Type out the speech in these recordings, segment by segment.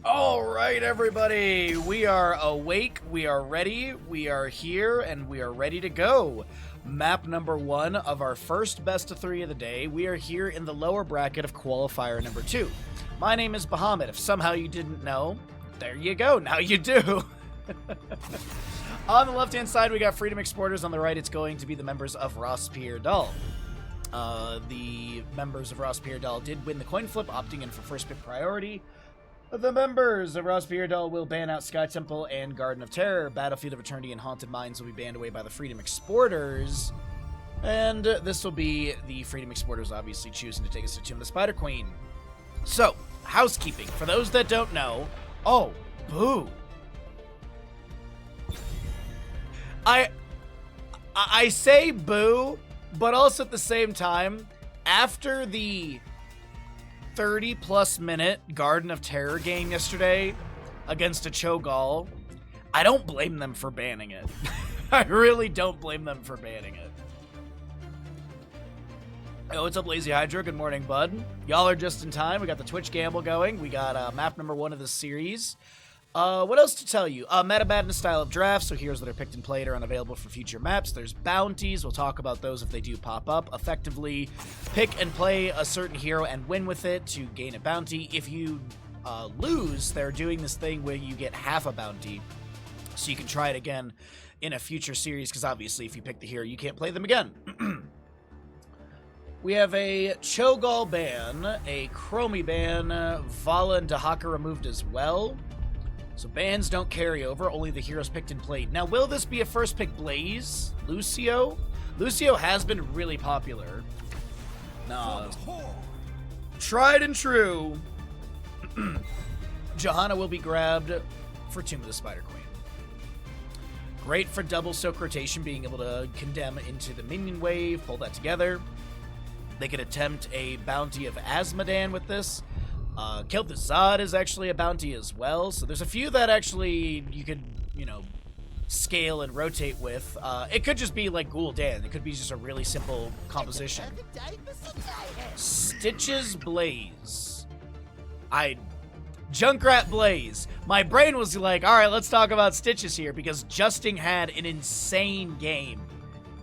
All right, everybody. We are awake, we are ready, we are here, and we are ready to go. Map number 1 of our first best of 3 of the day. We are here in the lower bracket of qualifier number 2. My name is Bahamut. If somehow you didn't know, there you go. Now you do. On the left-hand side, we got Freedom Exporters. On the right, it's going to be the members of RossPierrDoll. The members of RossPierrDoll did win the coin flip, opting in for first pick priority. The members of RossPierrDoll will ban out Sky Temple and Garden of Terror. Battlefield of Eternity and Haunted Mines will be banned away by the Freedom Exporters. And this will be the Freedom Exporters obviously choosing to take us to Tomb of the Spider Queen. So, housekeeping. For those that don't know... Oh, boo. I say boo, but also at the same time, after the 30-plus minute Garden of Terror game yesterday against a Cho'Gall, I don't blame them for banning it. I really don't blame them for banning it. Hey, what's up, Lazy Hydra? Good morning, bud. Y'all are just in time. We got the Twitch gamble going. We got map number 1 of the series. What else to tell you? Meta Madness style of draft, so heroes that are picked and played are unavailable for future maps. There's bounties. We'll talk about those if they do pop up. Effectively, pick and play a certain hero and win with it to gain a bounty. If you lose, they're doing this thing where you get half a bounty, so you can try it again in a future series, because obviously if you pick the hero, you can't play them again. We have a Cho'Gall ban, a Chromie ban, Vala and Dahaka removed as well. So bans don't carry over, only the heroes picked and played. Now, will this be a first pick Blaze? Lucio? Lucio has been really popular. Tried and true. Johanna will be grabbed for Tomb of the Spider Queen. Great for double soak rotation, being able to condemn into the minion wave, pull that together. They could attempt a bounty of Azmodan with this. Kel'Thuzad is actually a bounty as well, so there's a few that actually you could, scale and rotate with. It could just be like Gul'dan. It could be just a really simple composition. Stitches Blaze. Junkrat Blaze. My brain was like, alright, let's talk about Stitches here, because Justing had an insane game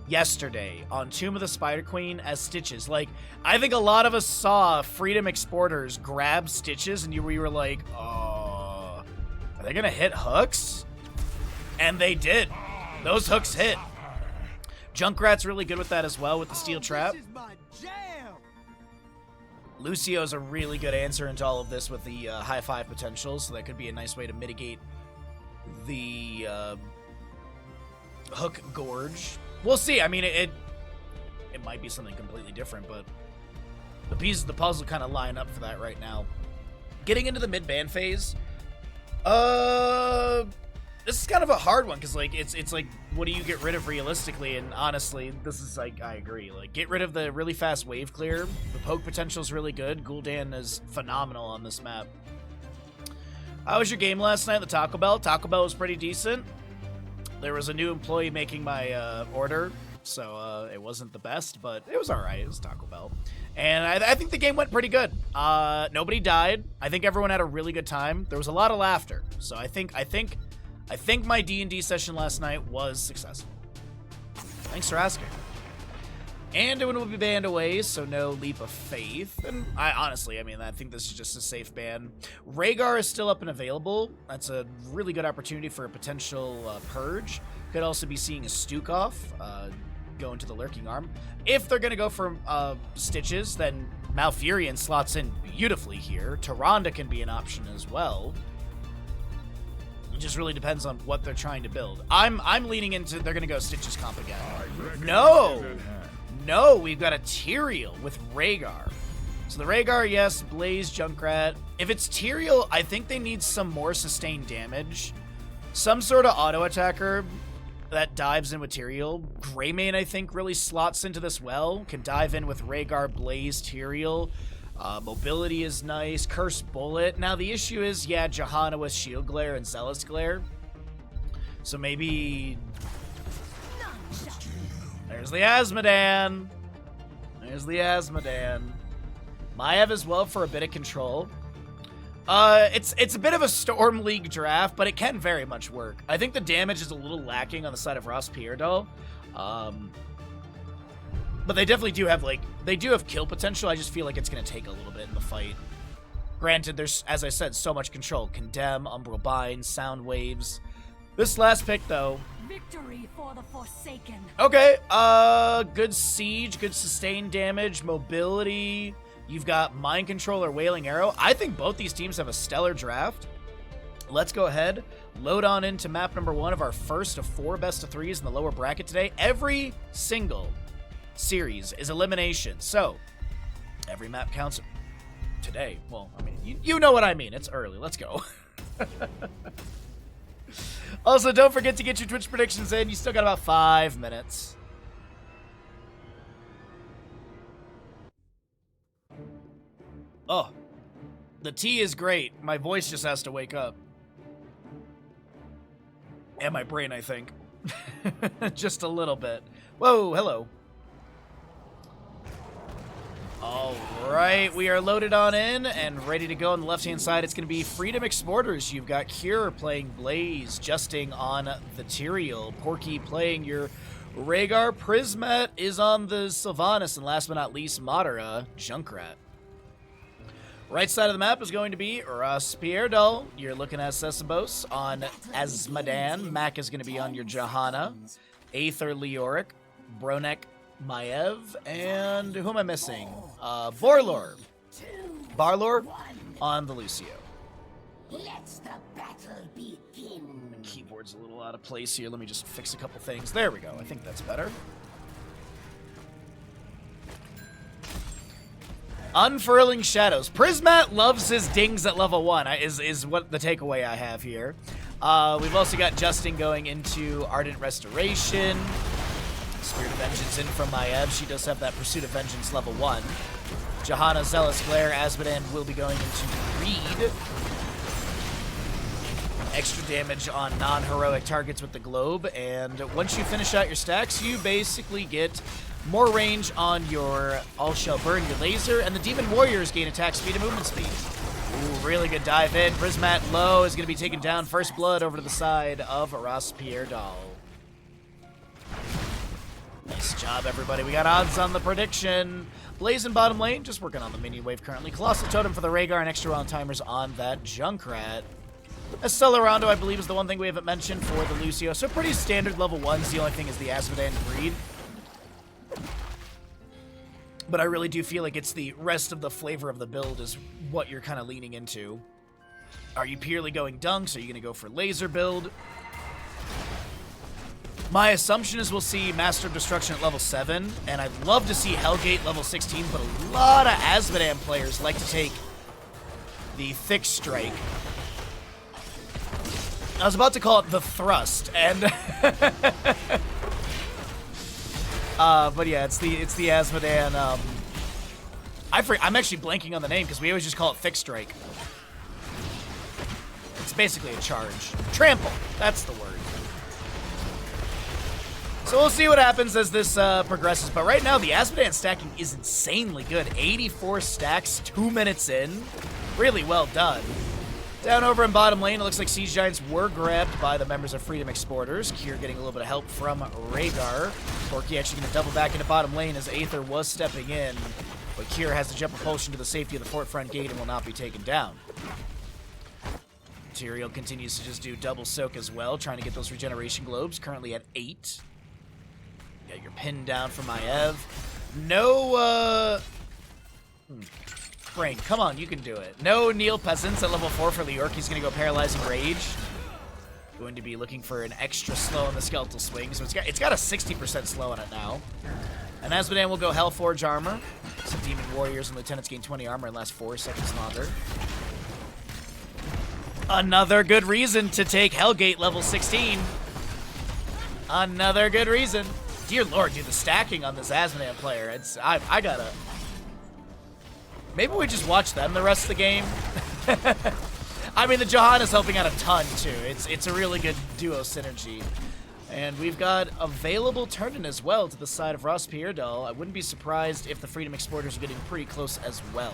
yesterday on Tomb of the Spider Queen as Stitches. Like, I think a lot of us saw Freedom Exporters grab Stitches and we were like, oh, are they gonna hit hooks? And they did. Those hooks hit. Junkrat's really good with that as well, with the steel trap. Lucio's a really good answer into all of this with the high 5 potential, so that could be a nice way to mitigate the hook gorge. We'll see. I mean, it might be something completely different, but the pieces of the puzzle kind of line up for that right now. Getting into the mid-ban phase, this is kind of a hard one, because, like, it's like, what do you get rid of realistically? And honestly, this is, like, I agree. Like, get rid of the really fast wave clear. The poke potential is really good. Gul'dan is phenomenal on this map. How was your game last night at the Taco Bell? Taco Bell was pretty decent. There was a new employee making my order, so it wasn't the best, but it was all right. It was Taco Bell. And I think the game went pretty good. Nobody died. I think everyone had a really good time. There was a lot of laughter. So I think my D&D session last night was successful. Thanks for asking. And it will be banned away, so no leap of faith. And I think this is just a safe ban. Rhaegar is still up and available. That's a really good opportunity for a potential purge. Could also be seeing a Stukov go into the Lurking Arm. If they're going to go for Stitches, then Malfurion slots in beautifully here. Tyrande can be an option as well. It just really depends on what they're trying to build. I'm leaning into they're going to go Stitches comp again. No, we've got a Tyrael with Rhaegar. So the Rhaegar, yes, Blaze, Junkrat. If it's Tyrael, I think they need some more sustained damage. Some sort of auto attacker that dives in with Tyrael. Greymane, I think, really slots into this well. Can dive in with Rhaegar, Blaze, Tyrael. Mobility is nice. Cursed Bullet. Now, the issue is, yeah, Johanna with Shield Glare and Zealous Glare. So maybe... There's the Azmodan. There's the Azmodan. Maiev as well for a bit of control. It's a bit of a Storm League draft, but it can very much work. I think the damage is a little lacking on the side of RossPierrDoll. But they definitely do have, like, they do have kill potential. I just feel like it's going to take a little bit in the fight. Granted, there's, as I said, so much control. Condemn, Umbral Bind, Sound Waves. This last pick, though. Victory for the Forsaken. Okay, good siege, good sustained damage, mobility. You've got Mind Control or Wailing Arrow. I think both these teams have a stellar draft. Let's go ahead, load on into map number 1 of our first of 4 best of 3s in the lower bracket today. Every single series is elimination, so every map counts today. Well, I mean, you know what I mean. It's early. Let's go. Also, don't forget to get your Twitch predictions in. You still got about 5 minutes. Oh, the tea is great. My voice just has to wake up. And my brain, I think. Just a little bit. Whoa, hello. All right, we are loaded on in and ready to go. On the left-hand side, it's going to be Freedom Exporters. You've got Cure playing Blaze, Justing on the Tyrael, Porky playing your Rhaegar, Prismat is on the Sylvanas, and last but not least, Madara, Junkrat. Right side of the map is going to be RossPierrDoll. You're looking at Sesabos on Azmodan. Mac is going to be on your Johanna. Aether Leoric, Bronek Maev, and who am I missing? Borlor. Barlor on the Lucio. Let the battle begin. The keyboard's a little out of place here. Let me just fix a couple things. There we go. I think that's better. Unfurling Shadows. Prismat loves his dings at level 1, is what the takeaway I have here. We've also got Justin going into Ardent Restoration. Spirit of Vengeance in from Maev. She does have that Pursuit of Vengeance level 1. Johanna, Zealous Glare, Azmodan will be going into Greed. Extra damage on non-heroic targets with the Globe, and once you finish out your stacks, you basically get more range on your All Shall Burn, your laser, and the Demon Warriors gain attack speed and movement speed. Ooh, really good dive in. Prismat low is going to be taken down. First blood over to the side of RossPierrDoll. Nice job, everybody. We got odds on the prediction. Blaze in bottom lane, just working on the mini wave currently. Colossal Totem for the Rhaegar and extra round timers on that Junkrat. Accelerando, I believe, is the one thing we haven't mentioned for the Lucio. So pretty standard level 1s. The only thing is the Azmodan Greed. But I really do feel like it's the rest of the flavor of the build is what you're kind of leaning into. Are you purely going dunks? Are you going to go for laser build? My assumption is we'll see Master of Destruction at level 7, and I'd love to see Hellgate level 16, but a lot of Azmodan players like to take the Thick Strike. I was about to call it the Thrust, and but yeah, it's the Azmodan. I'm actually blanking on the name because we always just call it Thick Strike. It's basically a charge. Trample. That's the word. So we'll see what happens as this progresses. But right now, the Azmodan stacking is insanely good. 84 stacks, 2 minutes in. Really well done. Down over in bottom lane, it looks like Siege Giants were grabbed by the members of Freedom Exporters. Kier getting a little bit of help from Rhaegar. Porky actually going to double back into bottom lane as Aether was stepping in. But Kier has to jump propulsion to the safety of the fort front gate and will not be taken down. Tyrael continues to just do double soak as well, trying to get those regeneration globes, currently at 8. Got your pin down for Maev. No, Brain, come on, you can do it. No Neil Peasants at level 4 for Leoric. He's going to go Paralyzing Rage. Going to be looking for an extra slow on the Skeletal Swing. So it's got a 60% slow on it now. And Azmodan will go Hellforge Armor. Some Demon Warriors and Lieutenants gain 20 armor and last 4 seconds longer. Another good reason to take Hellgate level 16. Another good reason. Dear Lord, dude, the stacking on this Azmodan player, I gotta... Maybe we just watch them the rest of the game. I mean, the Johanna's helping out a ton, too. It's a really good duo synergy. And we've got available turn-in as well to the side of RossPierrDoll. I wouldn't be surprised if the Freedom Exporters are getting pretty close as well.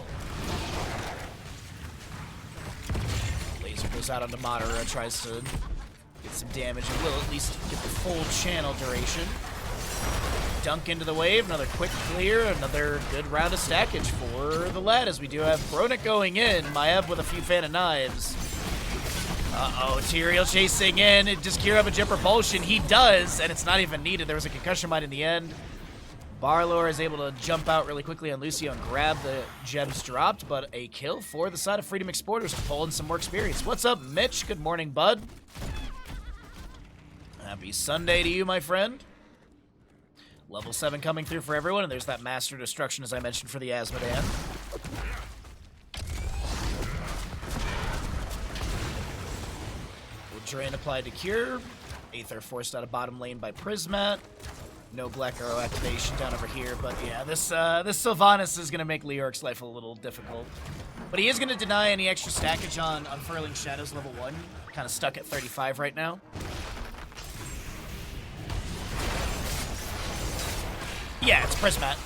goes out onto Madara, tries to get some damage, and will at least get the full channel duration. Dunk into the wave, another quick clear, another good round of stackage for the lad, as we do have Bronick going in, Maev with a few fan of knives. Uh-oh, Tyrael chasing in, does Kira have a jump propulsion? He does, and it's not even needed. There was a concussion mine in the end. Barlor is able to jump out really quickly on Lucio and grab the gems dropped, but a kill for the side of Freedom Exporters, pulling some more experience. What's up, Mitch? Good morning, bud. Happy Sunday to you, my friend. Level 7 coming through for everyone, and there's that Master Destruction, as I mentioned, for the Asmodan. Drain applied to Cure. Aether forced out of bottom lane by Prismat. No Black Arrow activation down over here, but yeah, this Sylvanas is going to make Leoric's life a little difficult. But he is going to deny any extra stackage on Unfurling Shadows level 1. Kind of stuck at 35 right now. Yeah, it's Prismat.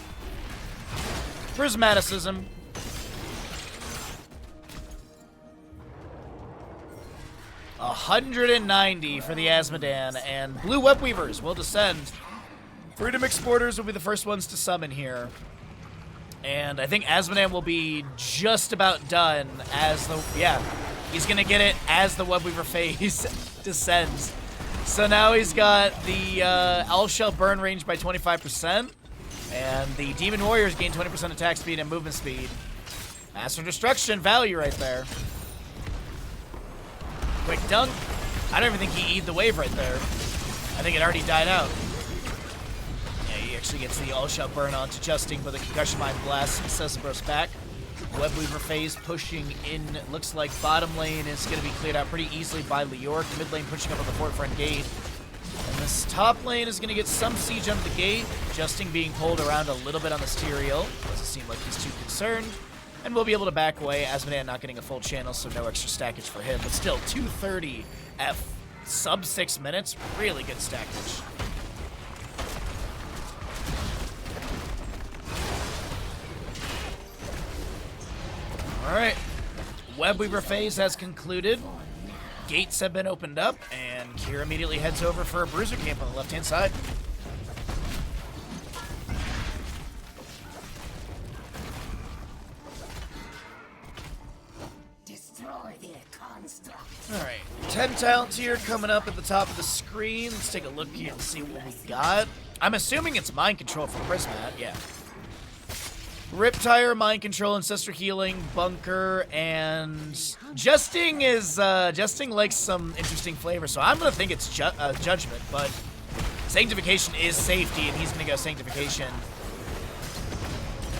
Prismaticism. $190 for the Asmodan, and Blue Web Weavers will descend. Freedom Exporters will be the first ones to summon here. And I think Asmodan will be just about done as the... Yeah, he's going to get it as the Web Weaver phase descends. So now he's got the Owl Shell burn range by 25%, and the Demon Warriors gain 20% attack speed and movement speed. Master Destruction value right there. Quick dunk. I don't even think he E'd the wave right there. I think it already died out. Yeah, he actually gets the all-shot burn onto Justing, but the concussion mine blasts Cesabros back. Web Weaver phase pushing in. Looks like bottom lane is going to be cleared out pretty easily by Leoric. Mid lane pushing up on the forefront gate. And this top lane is going to get some siege under the gate. Justing being pulled around a little bit on this Tyrael. Doesn't seem like he's too concerned. And we'll be able to back away. Asmodan not getting a full channel, so no extra stackage for him. But still, 230 at sub 6 minutes. Really good stackage. Alright. Web Weaver phase has concluded. Gates have been opened up, and Kira immediately heads over for a Bruiser camp on the left-hand side. Alright, 10 talents here coming up at the top of the screen. Let's take a look here and see what we got. I'm assuming it's Mind Control for Prismat, yeah. Riptire, Mind Control, Ancestor Healing, Bunker, and Justing is, Justing likes some interesting flavor, so I'm gonna think it's Judgment, but Sanctification is safety, and he's gonna go Sanctification.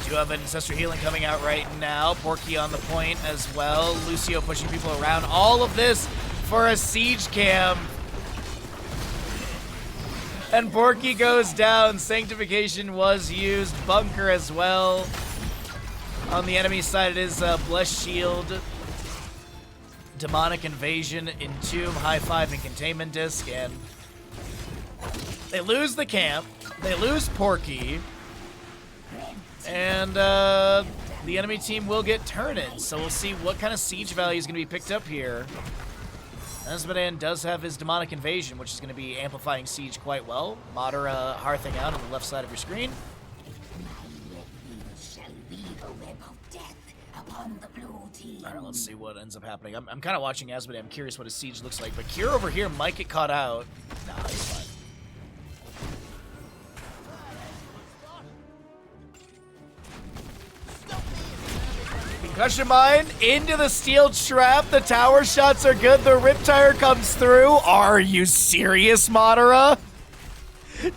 Do have an Ancestor Healing coming out right now. Porky on the point as well. Lucio pushing people around. All of this for a siege cam. And Porky goes down. Sanctification was used. Bunker as well. On the enemy side, it is Blessed Shield, Demonic Invasion, Entomb, High Five, and Containment Disc. And they lose the camp. They lose Porky. And the enemy team will get Turnin, so we'll see what kind of siege value is going to be picked up here. Asmodan does have his Demonic Invasion, which is going to be amplifying siege quite well. Madara hearthing out on the left side of your screen. Alright, let's see what ends up happening. I'm kind of watching Asmodan. I'm curious what his siege looks like, but Kira over here might get caught out. Nah, he's fine. Concussion mine into the steel trap. The tower shots are good. The Riptire comes through. Are you serious, Madara?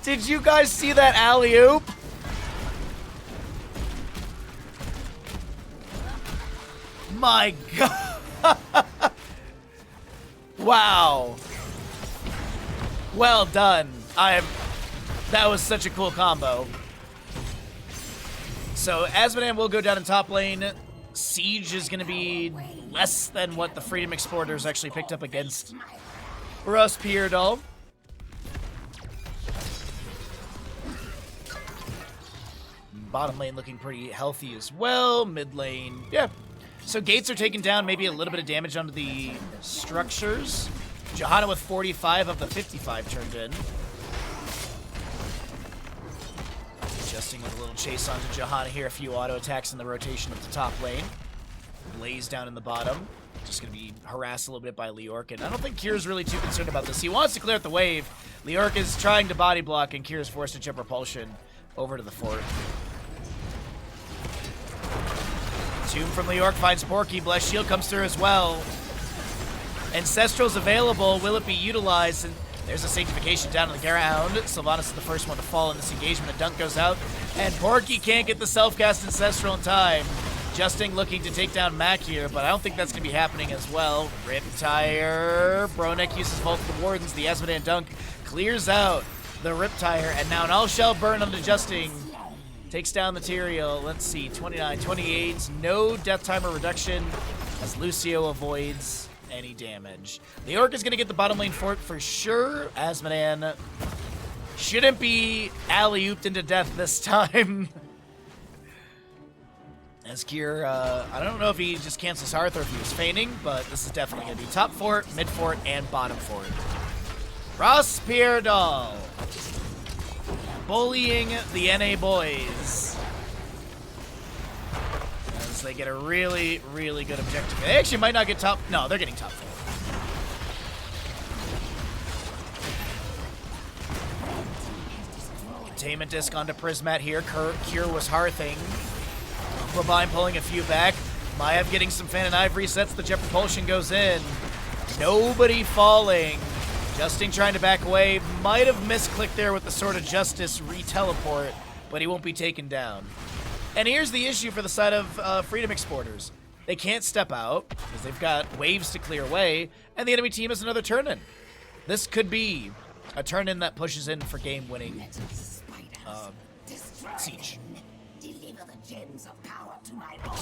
Did you guys see that alley-oop? My God. Wow. Well done. That was such a cool combo. So Asmodan will go down in top lane. Siege is going to be less than what the Freedom Exporters actually picked up against RossPierrDoll. Bottom lane looking pretty healthy as well. Mid lane, yeah. So gates are taking down, maybe a little bit of damage onto the structures. Johanna with 45 of the 55 turned in. Adjusting with a little chase onto Johanna here. A few auto attacks in the rotation of the top lane. Blaze down in the bottom. Just going to be harassed a little bit by Leork. And I don't think Kier's really too concerned about this. He wants to clear out the wave. Leork is trying to body block, and Kier's forced to jump repulsion over to the fort. Tomb from Leork finds Porky. Blessed Shield comes through as well. Ancestral's available. Will it be utilized? And there's a sanctification down on the ground. Sylvanas is the first one to fall in this engagement. A dunk goes out, and Porky can't get the self-cast Ancestral in time. Justin looking to take down Mac here, but I don't think that's going to be happening as well. Riptire. Bronek uses both the Wardens. The Asmodean dunk clears out the Riptire, and now an all-shell burn onto Justin. Takes down the Tyrael. Let's see, 29, 28. No death timer reduction as Lucio avoids any damage. The Orc is going to get the bottom lane fort for sure. Asmodean shouldn't be alley-ooped into death this time. As Kier, I don't know if he just cancels Hearth or if he was feigning, but this is definitely going to be top fort, mid fort, and bottom fort. RossPierrDoll bullying the NA boys as they get a really, really good objective. They actually might not get top. No, they're getting top fort. Containment disc onto Prismat here. Kier was Hearthing. Levine pulling a few back. Maiev getting some Fan and Ive resets. The jet propulsion goes in. Nobody falling. Justin trying to back away. Might have misclicked there with the Sword of Justice re-teleport, but he won't be taken down. And here's the issue for the side of Freedom Exporters. They can't step out because they've got waves to clear away, and the enemy team has another turn-in. This could be a turn-in that pushes in for game-winning siege. Deliver the gems of power to my lord.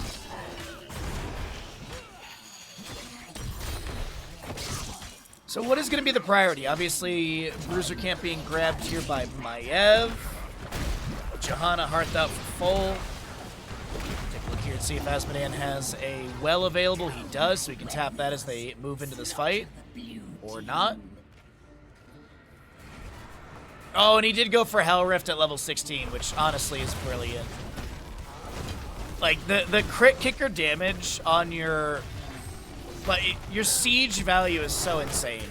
So what is going to be the priority? Obviously, Bruiser Camp being grabbed here by Maiev. Johanna Hearth out for full. Take a look here and see if Asmodean has a well available. He does, so he can tap that as they move into this fight. Or not. Oh, and he did go for Hell Rift at level 16, which honestly is brilliant. Like, the crit kicker damage on your siege value is so insane.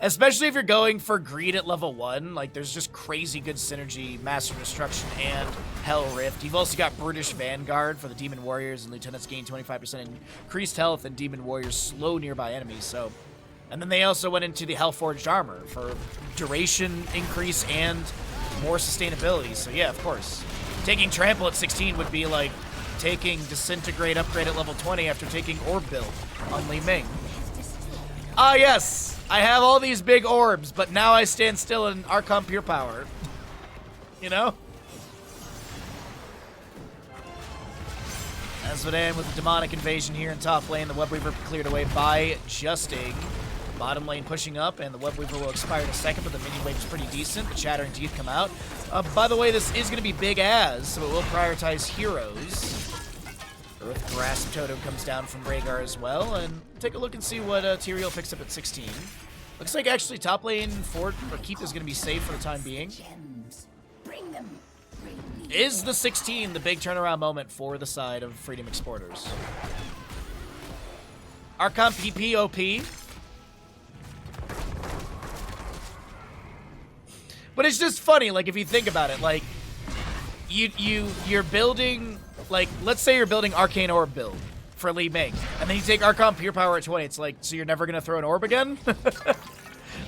Especially if you're going for greed at level 1. Like, there's just crazy good synergy, Master Destruction, and Hell Rift. You've also got Brutish Vanguard for the Demon Warriors, and Lieutenants gain 25% increased health, and Demon Warriors slow nearby enemies, so... And then they also went into the Hellforged Armor for duration increase and more sustainability. So yeah, of course. Taking Trample at 16 would be like taking Disintegrate upgrade at level 20 after taking Orb build on Li Ming. Ah yes, I have all these big orbs, but now I stand still in Archon Pure Power. You know? Asmodean with the Demonic Invasion here in top lane. The Webweaver cleared away by Justing. Bottom lane pushing up, and the Webweaver will expire in a second, but the minion wave is pretty decent. The Chattering Teeth come out. By the way, this is going to be big as, so it will prioritize heroes. Earth Grasp Totem comes down from Rhaegar as well, and take a look and see what Tyrael picks up at 16. Looks like actually top lane Fort or Keep is going to be safe for the time being. Is the 16 the big turnaround moment for the side of Freedom Exporters? Archon PP OP. But it's just funny, like, if you think about it, like, you're building, like, let's say you're building Arcane Orb build for Li Ming, and then you take Archon Pure Power at 20, it's like, so you're never gonna throw an orb again?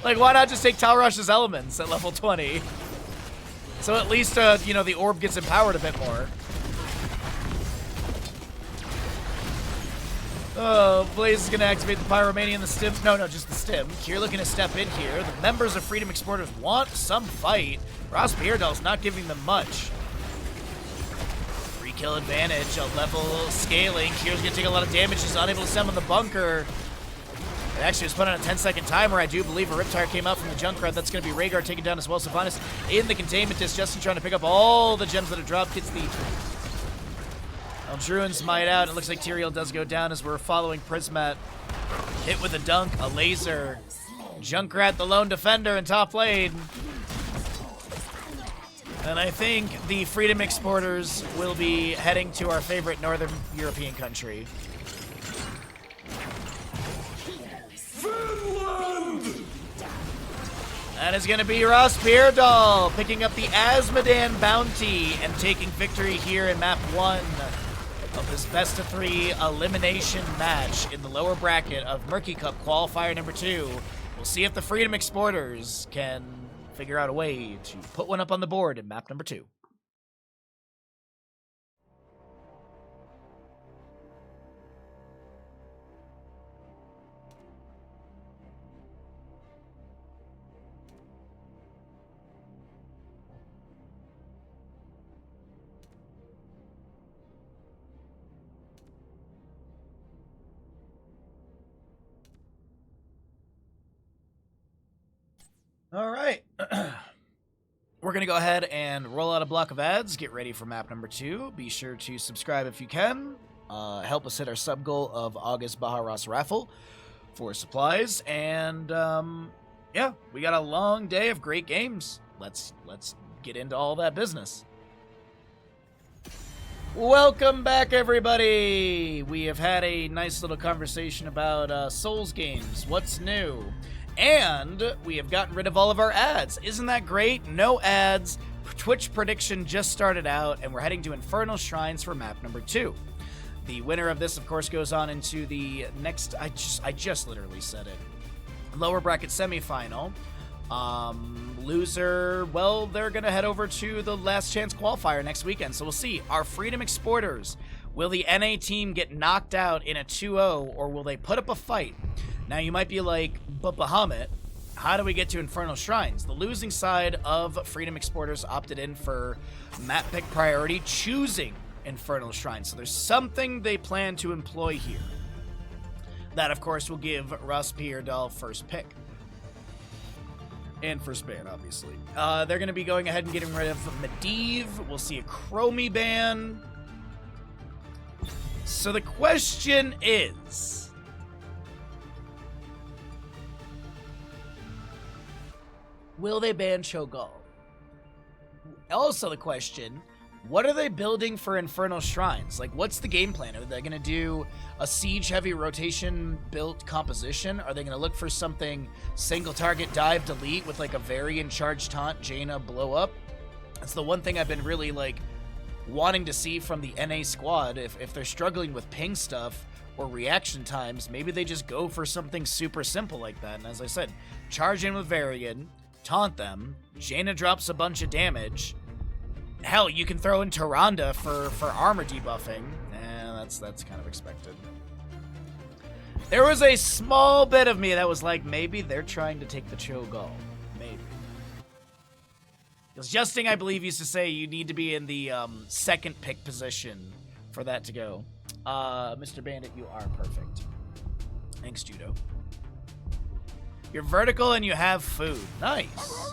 Like, why not just take Talrash's Elements at level 20? So at least, you know, the orb gets empowered a bit more. Oh, Blaze is going to activate the Pyromania and the stim. No, just the stim. Kier looking to step in here. The members of Freedom Exporters want some fight. RossPierrDoll's not giving them much. Free kill advantage, a level scaling. Kier's going to take a lot of damage. He's unable to summon the bunker. It actually was put on a 10-second timer. I do believe a Riptire came out from the Junkrat. That's going to be Rhaegar taken down as well. Sylvanas in the containment disc. Justin trying to pick up all the gems that have dropped. Gets the Well, Druin's might out. It looks like Tyrael does go down as we're following Prismat. Hit with a dunk, a laser. Junkrat, the lone defender in top lane. And I think the Freedom Exporters will be heading to our favorite Northern European country. Finland! That is going to be RossPierrDoll picking up the Asmodan bounty and taking victory here in map 1 of this best of 3 elimination match in the lower bracket of Murky Cup qualifier number 2. We'll see if the Freedom Exporters can figure out a way to put one up on the board in map number 2. All right. We're going to go ahead and roll out a block of ads. Get ready for map number 2. Be sure to subscribe if you can. Help us hit our sub goal of August Bahamut raffle for supplies. And yeah, we got a long day of great games. Let's get into all that business. Welcome back, everybody. We have had a nice little conversation about Souls games. What's new? And we have gotten rid of all of our ads. Isn't that great? No ads. Twitch prediction just started out, and we're heading to Infernal Shrines for map number 2. The winner of this, of course, goes on into the next... I just literally said it. Lower bracket semifinal. Loser, well, they're going to head over to the last chance qualifier next weekend. So we'll see. Our Freedom Exporters, will the NA team get knocked out in a 2-0, or will they put up a fight? Now, you might be like, but Bahamut, how do we get to Infernal Shrines? The losing side of Freedom Exporters opted in for map pick priority, choosing Infernal Shrines. So there's something they plan to employ here. That, of course, will give RossPierrDoll first pick. And first ban, obviously. They're going to be going ahead and getting rid of Medivh. We'll see a Chromie ban. So the question is... will they ban Cho'Gall? Also the question, what are they building for Infernal Shrines? Like, what's the game plan? Are they going to do a siege-heavy rotation built composition? Are they going to look for something single-target dive delete with, like, a Varian charge taunt, Jaina blow up? That's the one thing I've been really, like, wanting to see from the NA squad. If they're struggling with ping stuff or reaction times, maybe they just go for something super simple like that. And as I said, charge in with Varian, taunt them, Jaina drops a bunch of damage. Hell, you can throw in Tyrande for armor debuffing. That's kind of expected. There was a small bit of me that was like, maybe they're trying to take the Cho'Gall. Maybe. Because Justin, I believe, used to say you need to be in the second pick position for that to go. Mr. Bandit, you are perfect. Thanks, Judo. You're vertical and you have food. Nice.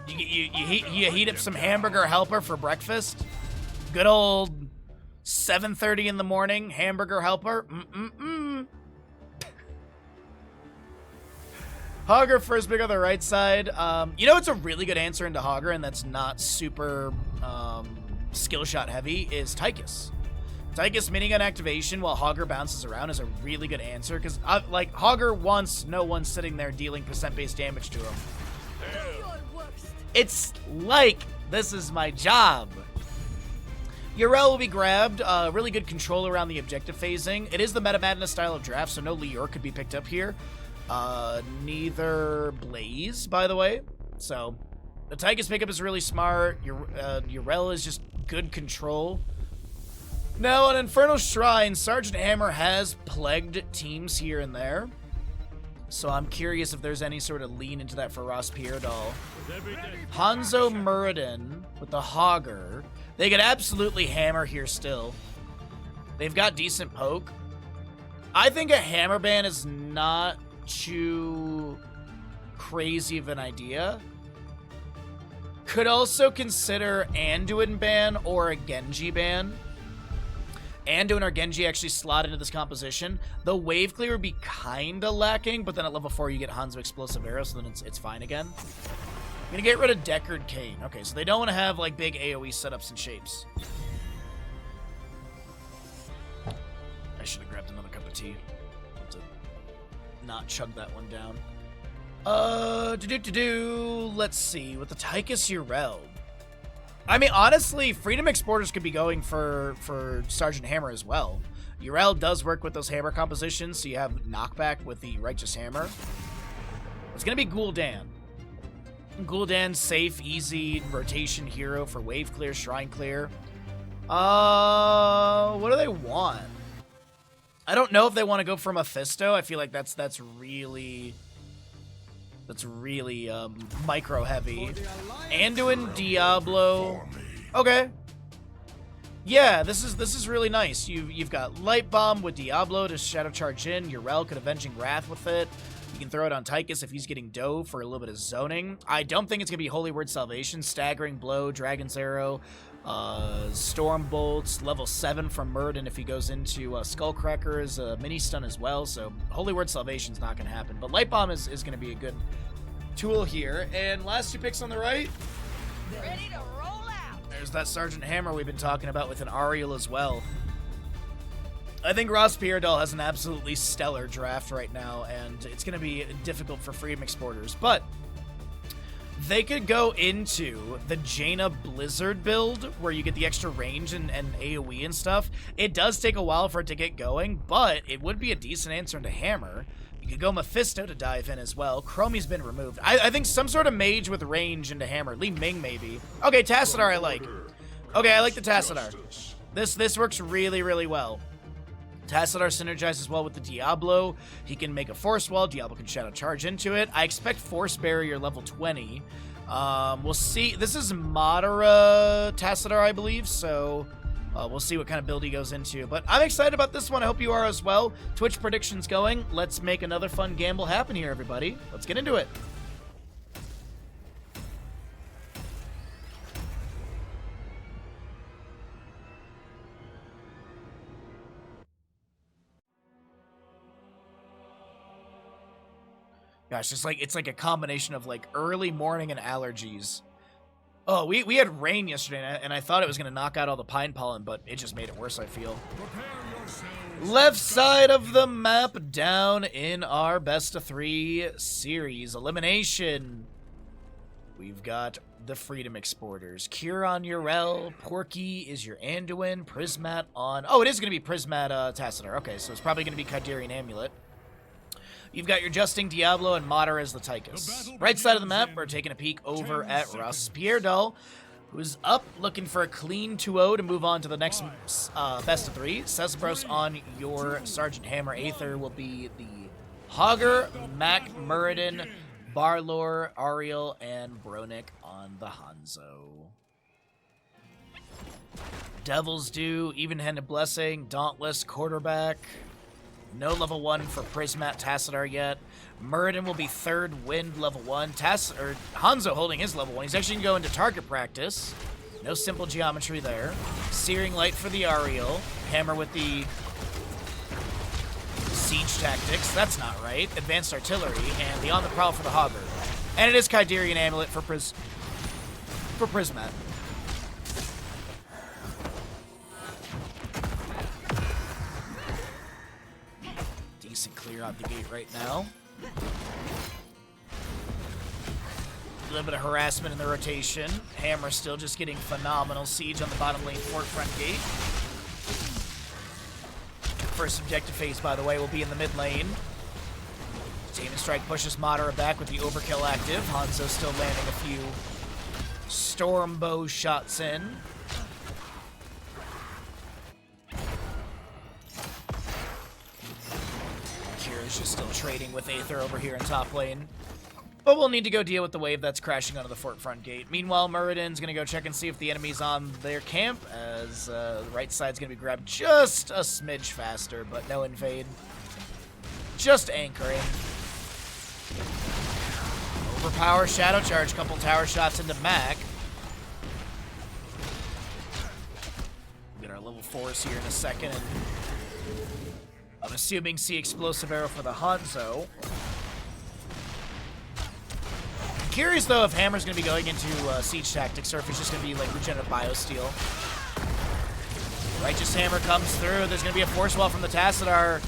You heat up some hamburger helper for breakfast. Good old 7:30 in the morning hamburger helper. Hogger first pick on the right side. You know, it's a really good answer into Hogger, and that's not super skill shot heavy, is Tychus. Tychus minigun activation while Hogger bounces around is a really good answer, because, like, Hogger wants no one sitting there dealing percent-based damage to him. It's like, this is my job. Yrel will be grabbed. Really good control around the objective phasing. It is the Meta Madness style of draft, so no Lior could be picked up here. Neither Blaze, by the way. So, the Tychus pickup is really smart. Yrel is just good control. Now, on Infernal Shrine, Sergeant Hammer has plagued teams here and there. So I'm curious if there's any sort of lean into that for RossPierrDoll. Hanzo Muradin with the Hogger. They could absolutely hammer here still. They've got decent poke. I think a hammer ban is not too crazy of an idea. Could also consider Anduin ban or a Genji ban. Ando and our Genji actually slot into this composition. The wave clear would be kinda lacking, but then at level 4 you get Hanzo Explosive Arrow, so then it's fine again. I'm gonna get rid of Deckard Kane. Okay, so they don't want to have like big AoE setups and shapes. I should have grabbed another cup of tea. To not chug that one down. Let's see. With the Tychus Yrel. I mean, honestly, Freedom Exporters could be going for Sergeant Hammer as well. Yrel does work with those hammer compositions, so you have knockback with the Righteous Hammer. It's going to be Gul'dan. Gul'dan's safe, easy rotation hero for wave clear, shrine clear. What do they want? I don't know if they want to go for Mephisto. I feel like that's really micro heavy. Anduin, Diablo. Okay. Yeah, this is really nice. You've got Light Bomb with Diablo to shadow charge in. Yrel could Avenging Wrath with it. You can throw it on Tychus if he's getting dove for a little bit of zoning. I don't think it's gonna be Holy Word Salvation, Staggering Blow, Dragon's Arrow, Storm Bolts, level 7 from Muradin if he goes into Skullcracker is a mini stun as well. So Holy Word Salvation's not gonna happen, but Light Bomb is gonna be a good tool here. And last 2 picks on the right. Ready to roll out. There's that Sergeant Hammer we've been talking about with an Ariel as well. I think RossPierrDoll has an absolutely stellar draft right now, and it's going to be difficult for Freedom Exporters. But they could go into the Jaina Blizzard build, where you get the extra range and AoE and stuff. It does take a while for it to get going, but it would be a decent answer into Hammer. You could go Mephisto to dive in as well. Chromie's been removed. I think some sort of mage with range into Hammer. Li Ming, maybe. Okay, Tassadar I like. Okay, I like the Tassadar. This works really, really well. Tassadar synergizes well with the Diablo. He can make a Force Wall. Diablo can Shadow Charge into it. I expect Force Barrier level 20. We'll see. This is Madara Tassadar, I believe, so we'll see what kind of build he goes into. But I'm excited about this one. I hope you are as well. Twitch predictions going. Let's make another fun gamble happen here, everybody. Let's get into it. Gosh, it's like a combination of like early morning and allergies. Oh, we had rain yesterday, and I thought it was going to knock out all the pine pollen, but it just made it worse, I feel. Left side of the map down in our best of 3 series elimination. We've got the Freedom Exporters. Kieran Yrel, Porky is your Anduin, Prismat on... Oh, it is going to be Prismat Tassadar. Okay, so it's probably going to be Kydarian Amulet. You've got your Justing Diablo and Madara as the Tychus. Right side of the map, we're taking a peek over at RossPierrDoll, who's up looking for a clean 2-0 to move on to the next best of 3. Cesbros on your Sergeant Hammer. Aether will be the Hogger, Mac, Muradin, Barlor, Ariel, and Bronick on the Hanzo. Devil's Due, Even-Handed Blessing, Dauntless, Quarterback. No level 1 for Prismat Tassadar yet. Muradin will be 3rd Wind level 1. Hanzo holding his level 1. He's actually going to go into target practice. No simple geometry there. Searing Light for the Ariel. Hammer with the Siege Tactics. That's not right. Advanced Artillery. And the On the Prowl for the Hogger. And it is Kydarian Amulet for Prismat. Decent clear out the gate right now. A little bit of harassment in the rotation. Hammer still just getting phenomenal siege on the bottom lane fort front gate. First objective phase, by the way, will be in the mid lane. Demon Strike pushes Madara back with the overkill active. Hanzo still landing a few storm bow shots in. Kira's just still trading with Aether over here in top lane. But we'll need to go deal with the wave that's crashing onto the fort front gate. Meanwhile, Muradin's going to go check and see if the enemy's on their camp, as the right side's going to be grabbed just a smidge faster, but no invade. Just anchoring. Overpower, Shadow Charge, couple tower shots into Mac. Get our level 4s here in a second. And I'm assuming see explosive arrow for the Hanzo. I'm curious though if Hammer's going to be going into siege tactics or if it's just going to be like regenerative biosteel. Righteous Hammer comes through. There's going to be a force wall from the Tassadar.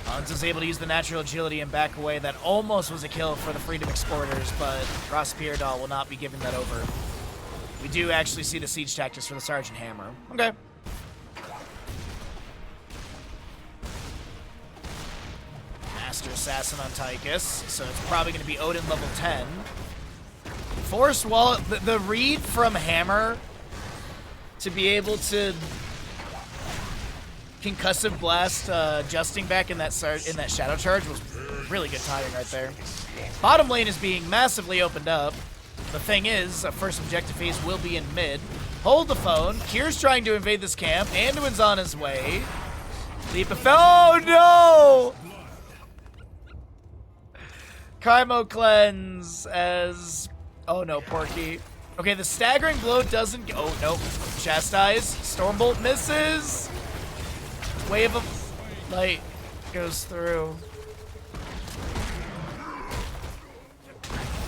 Hanzo's able to use the natural agility and back away. That almost was a kill for the Freedom Exporters, but RossPierrDoll will not be giving that over. We do actually see the siege tactics for the Sergeant Hammer. Okay. Master Assassin on Tychus, so it's probably going to be Odin level 10. Force wall, the read from Hammer to be able to concussive blast Justing back in that shadow charge was really good timing right there. Bottom lane is being massively opened up. The thing is, first objective phase will be in mid. Hold the phone. Kier's trying to invade this camp. Anduin's on his way. Leap of oh no! Kaimo cleanse as oh no, Porky. Okay, the staggering blow doesn't go. Oh no, chastise. Stormbolt misses. Wave of light goes through.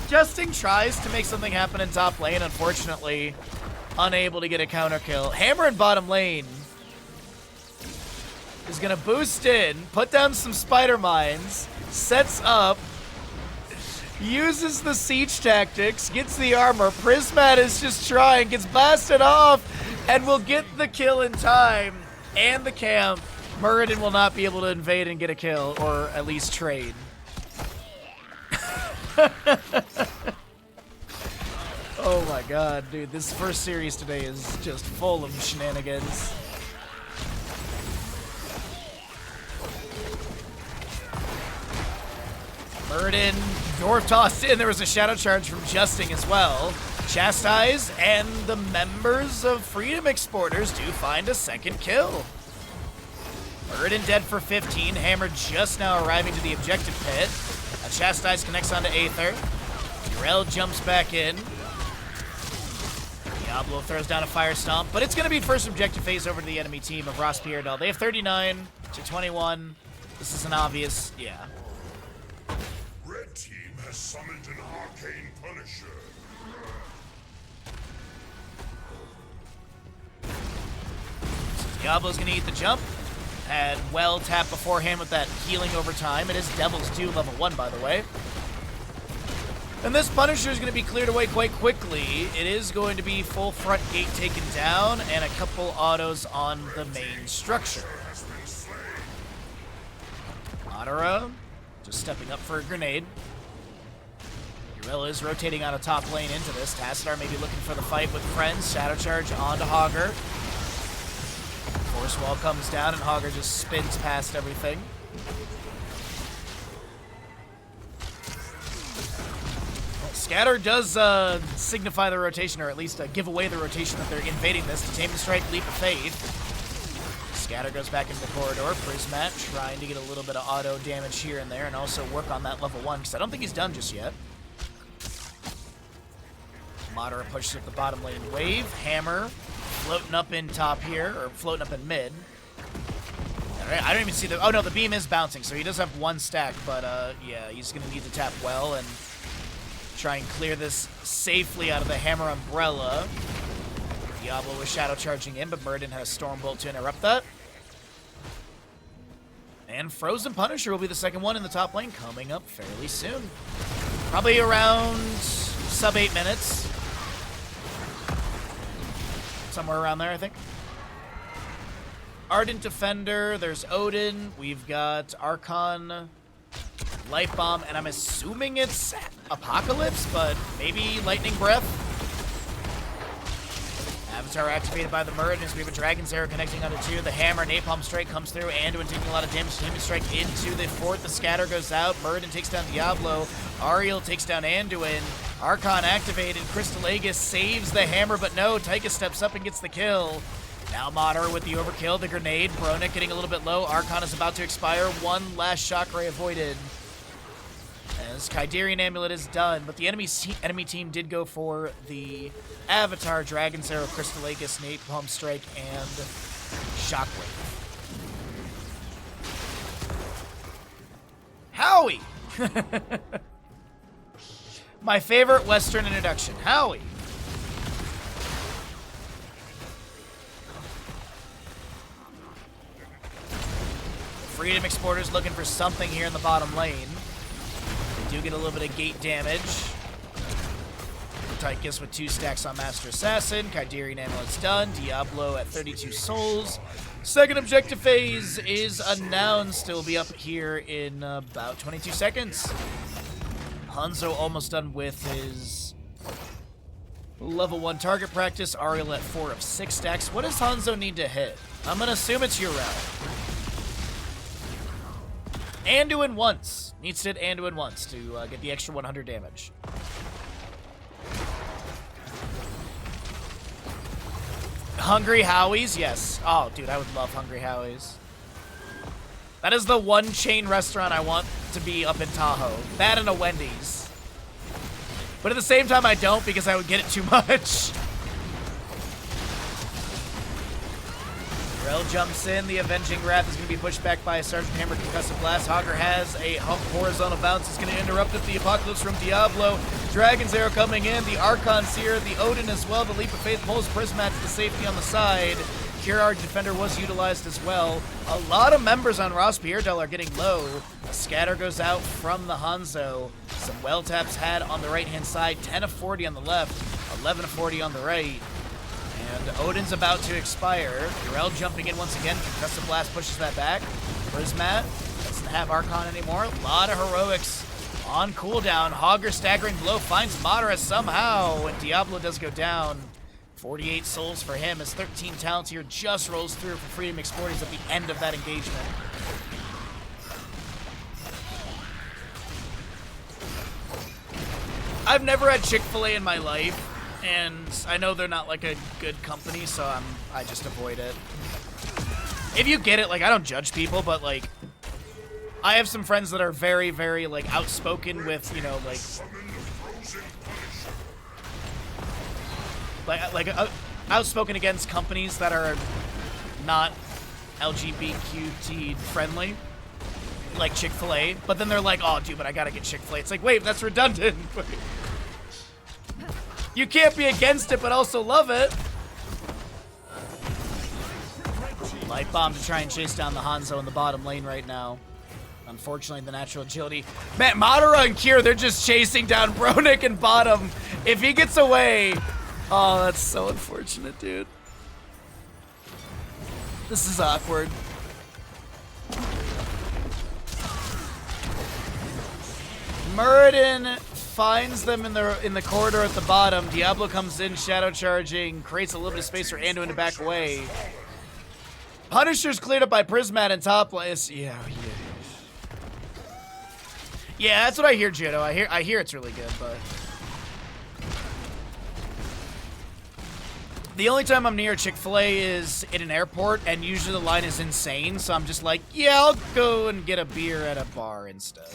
Justing tries to make something happen in top lane, unfortunately unable to get a counter kill. Hammer in bottom lane is gonna boost in, put down some spider mines, sets up, uses the siege tactics, gets the armor. Prismat is just trying, gets blasted off, and will get the kill in time. And the camp. Muradin will not be able to invade and get a kill, or at least trade. Oh my god, dude. This first series today is just full of shenanigans. Muradin, Dwarf tossed in. There was a shadow charge from Justing as well. Chastise, and the members of Freedom Exporters do find a second kill. Muradin dead for 15. Hammer just now arriving to the objective pit. A Chastise connects onto Aether. Urel jumps back in. Diablo throws down a Fire Stomp, but it's going to be first objective phase over to the enemy team of RossPierrDoll. They have 39 to 21. This is an obvious, yeah. Red team has summoned an arcane punisher. Diablo's going to eat the jump. Had well tapped beforehand with that healing over time. It is Devil's Due level 1, by the way. And this Punisher is going to be cleared away quite quickly. It is going to be full front gate taken down and a couple autos on the main structure. Madara just stepping up for a grenade. Urel is rotating out of top lane into this. Tassadar may be looking for the fight with friends. Shadow Charge onto Hogger. Force wall comes down and Hogger just spins past everything. Scatter does signify the rotation, or at least give away the rotation that they're invading this. To tame the strike, Leap of Faith. Scatter goes back into the corridor. Prismat trying to get a little bit of auto damage here and there and also work on that level 1, because I don't think he's done just yet. Madara pushes up the bottom lane wave. Hammer floating up in top here, or floating up in mid. All right, I don't even see the... Oh, no, the beam is bouncing, so he does have one stack, but yeah, he's going to need to tap well and try and clear this safely out of the Hammer umbrella. Diablo was shadow charging in, but Muradin has Stormbolt to interrupt that. And Frozen Punisher will be the second one in the top lane, coming up fairly soon. Probably around sub 8 minutes. Somewhere around there, I think. Ardent Defender, there's Odin, we've got Archon, Light Bomb, and I'm assuming it's Apocalypse, but maybe Lightning Breath. Avatar activated by the Muradin as we have a Dragon's Arrow connecting onto 2. The Hammer, Napalm Strike comes through. Anduin taking a lot of damage. Demon Strike into the fort. The Scatter goes out. Muradin takes down Diablo. Ariel takes down Anduin. Archon activated. Crystal Aegis saves the Hammer, but no. Tychus steps up and gets the kill. Now Madara with the overkill. The grenade. Bronick getting a little bit low. Archon is about to expire. One last shock ray avoided. As Kydarian Amulet is done, but the enemy team did go for the Avatar, Dragon's Arrow, Crystal Aegis, Napalm Strike, and Shockwave. Howie! My favorite Western introduction, Howie. Freedom Exporters looking for something here in the bottom lane. They do get a little bit of gate damage. Tychus with 2 stacks on Master Assassin. Kydarian Amulet's done. Diablo at 32 souls. Second objective phase is announced. It will be up here in about 22 seconds. Hanzo almost done with his level 1 target practice. Ariel at 4 of 6 stacks. What does Hanzo need to hit? I'm going to assume it's Yrel. Anduin once. Needs to hit Anduin once to get the extra 100 damage. Hungry Howies? Yes. Oh, dude, I would love Hungry Howies. That is the one chain restaurant I want to be up in Tahoe. That and a Wendy's. But at the same time, I don't because I would get it too much. Rel jumps in. The Avenging Wrath is going to be pushed back by a Sergeant Hammer Concussive Blast. Hogger has a horizontal bounce. It's going to interrupt it. The Apocalypse from Diablo. Dragon's Arrow coming in. The Archon Seer. The Odin as well. The Leap of Faith pulls Prismat to the safety on the side. Kirar Defender was utilized as well. A lot of members on RossPierrDoll are getting low. A scatter goes out from the Hanzo. Some well taps had on the right-hand side. 10 of 40 on the left. 11 of 40 on the right. And Odin's about to expire. Yrel jumping in once again. Concussive Blast pushes that back. Prismat doesn't have Archon anymore. A lot of heroics on cooldown. Hogger staggering blow finds Madara somehow. And Diablo does go down. 48 souls for him as 13 talents here just rolls through for Freedom Exporters at the end of that engagement. I've never had Chick-fil-A in my life. And I know they're not like a good company, so I just avoid it. If you get it, like, I don't judge people, but like, I have some friends that are very, very like outspoken with, you know, outspoken against companies that are not LGBTQ friendly, like Chick-fil-A. But then they're like, oh, dude, but I gotta get Chick-fil-A. It's like, wait, that's redundant. You can't be against it, but also love it. Light Bomb to try and chase down the Hanzo in the bottom lane right now. Unfortunately, the natural agility. Man, Madara and Kier, they're just chasing down Bronick and bottom. If he gets away... Oh, that's so unfortunate, dude. This is awkward. Muradin finds them in the corridor at the bottom. Diablo comes in, shadow charging, creates a little bit of space for Anduin to back away. Punisher's cleared up by Prismat and top lane. Yeah, that's what I hear, Jitto. I hear it's really good, but the only time I'm near Chick-fil-A is in an airport, and usually the line is insane, so I'm just like, yeah, I'll go and get a beer at a bar instead.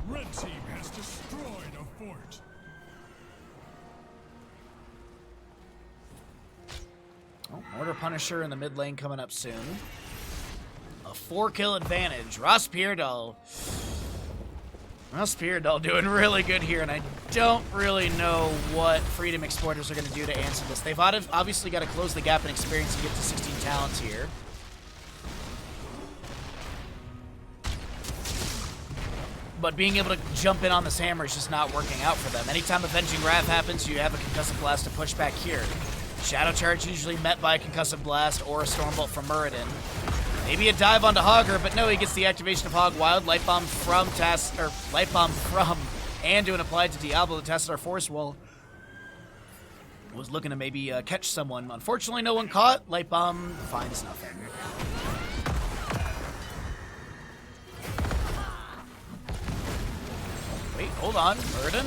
Red team has destroyed a fort. Oh, Mortar Punisher in the mid lane coming up soon. A 4-kill advantage. RossPierrDoll. RossPierrDoll doing really good here, and I don't really know what Freedom Exporters are going to do to answer this. They've obviously got to close the gap in experience and get to 16 talents here. But being able to jump in on this hammer is just not working out for them. Anytime Avenging Wrath happens, you have a Concussive Blast to push back here. Shadow Charge usually met by a Concussive Blast or a Stormbolt from Muradin. Maybe a dive onto Hogger, but no, he gets the activation of Hog Wild. Light Bomb from Anduin applied to Diablo. The Tassadar Force Wall was looking to maybe catch someone. Unfortunately, no one caught. Light Bomb finds nothing. Wait, hold on. Muradin,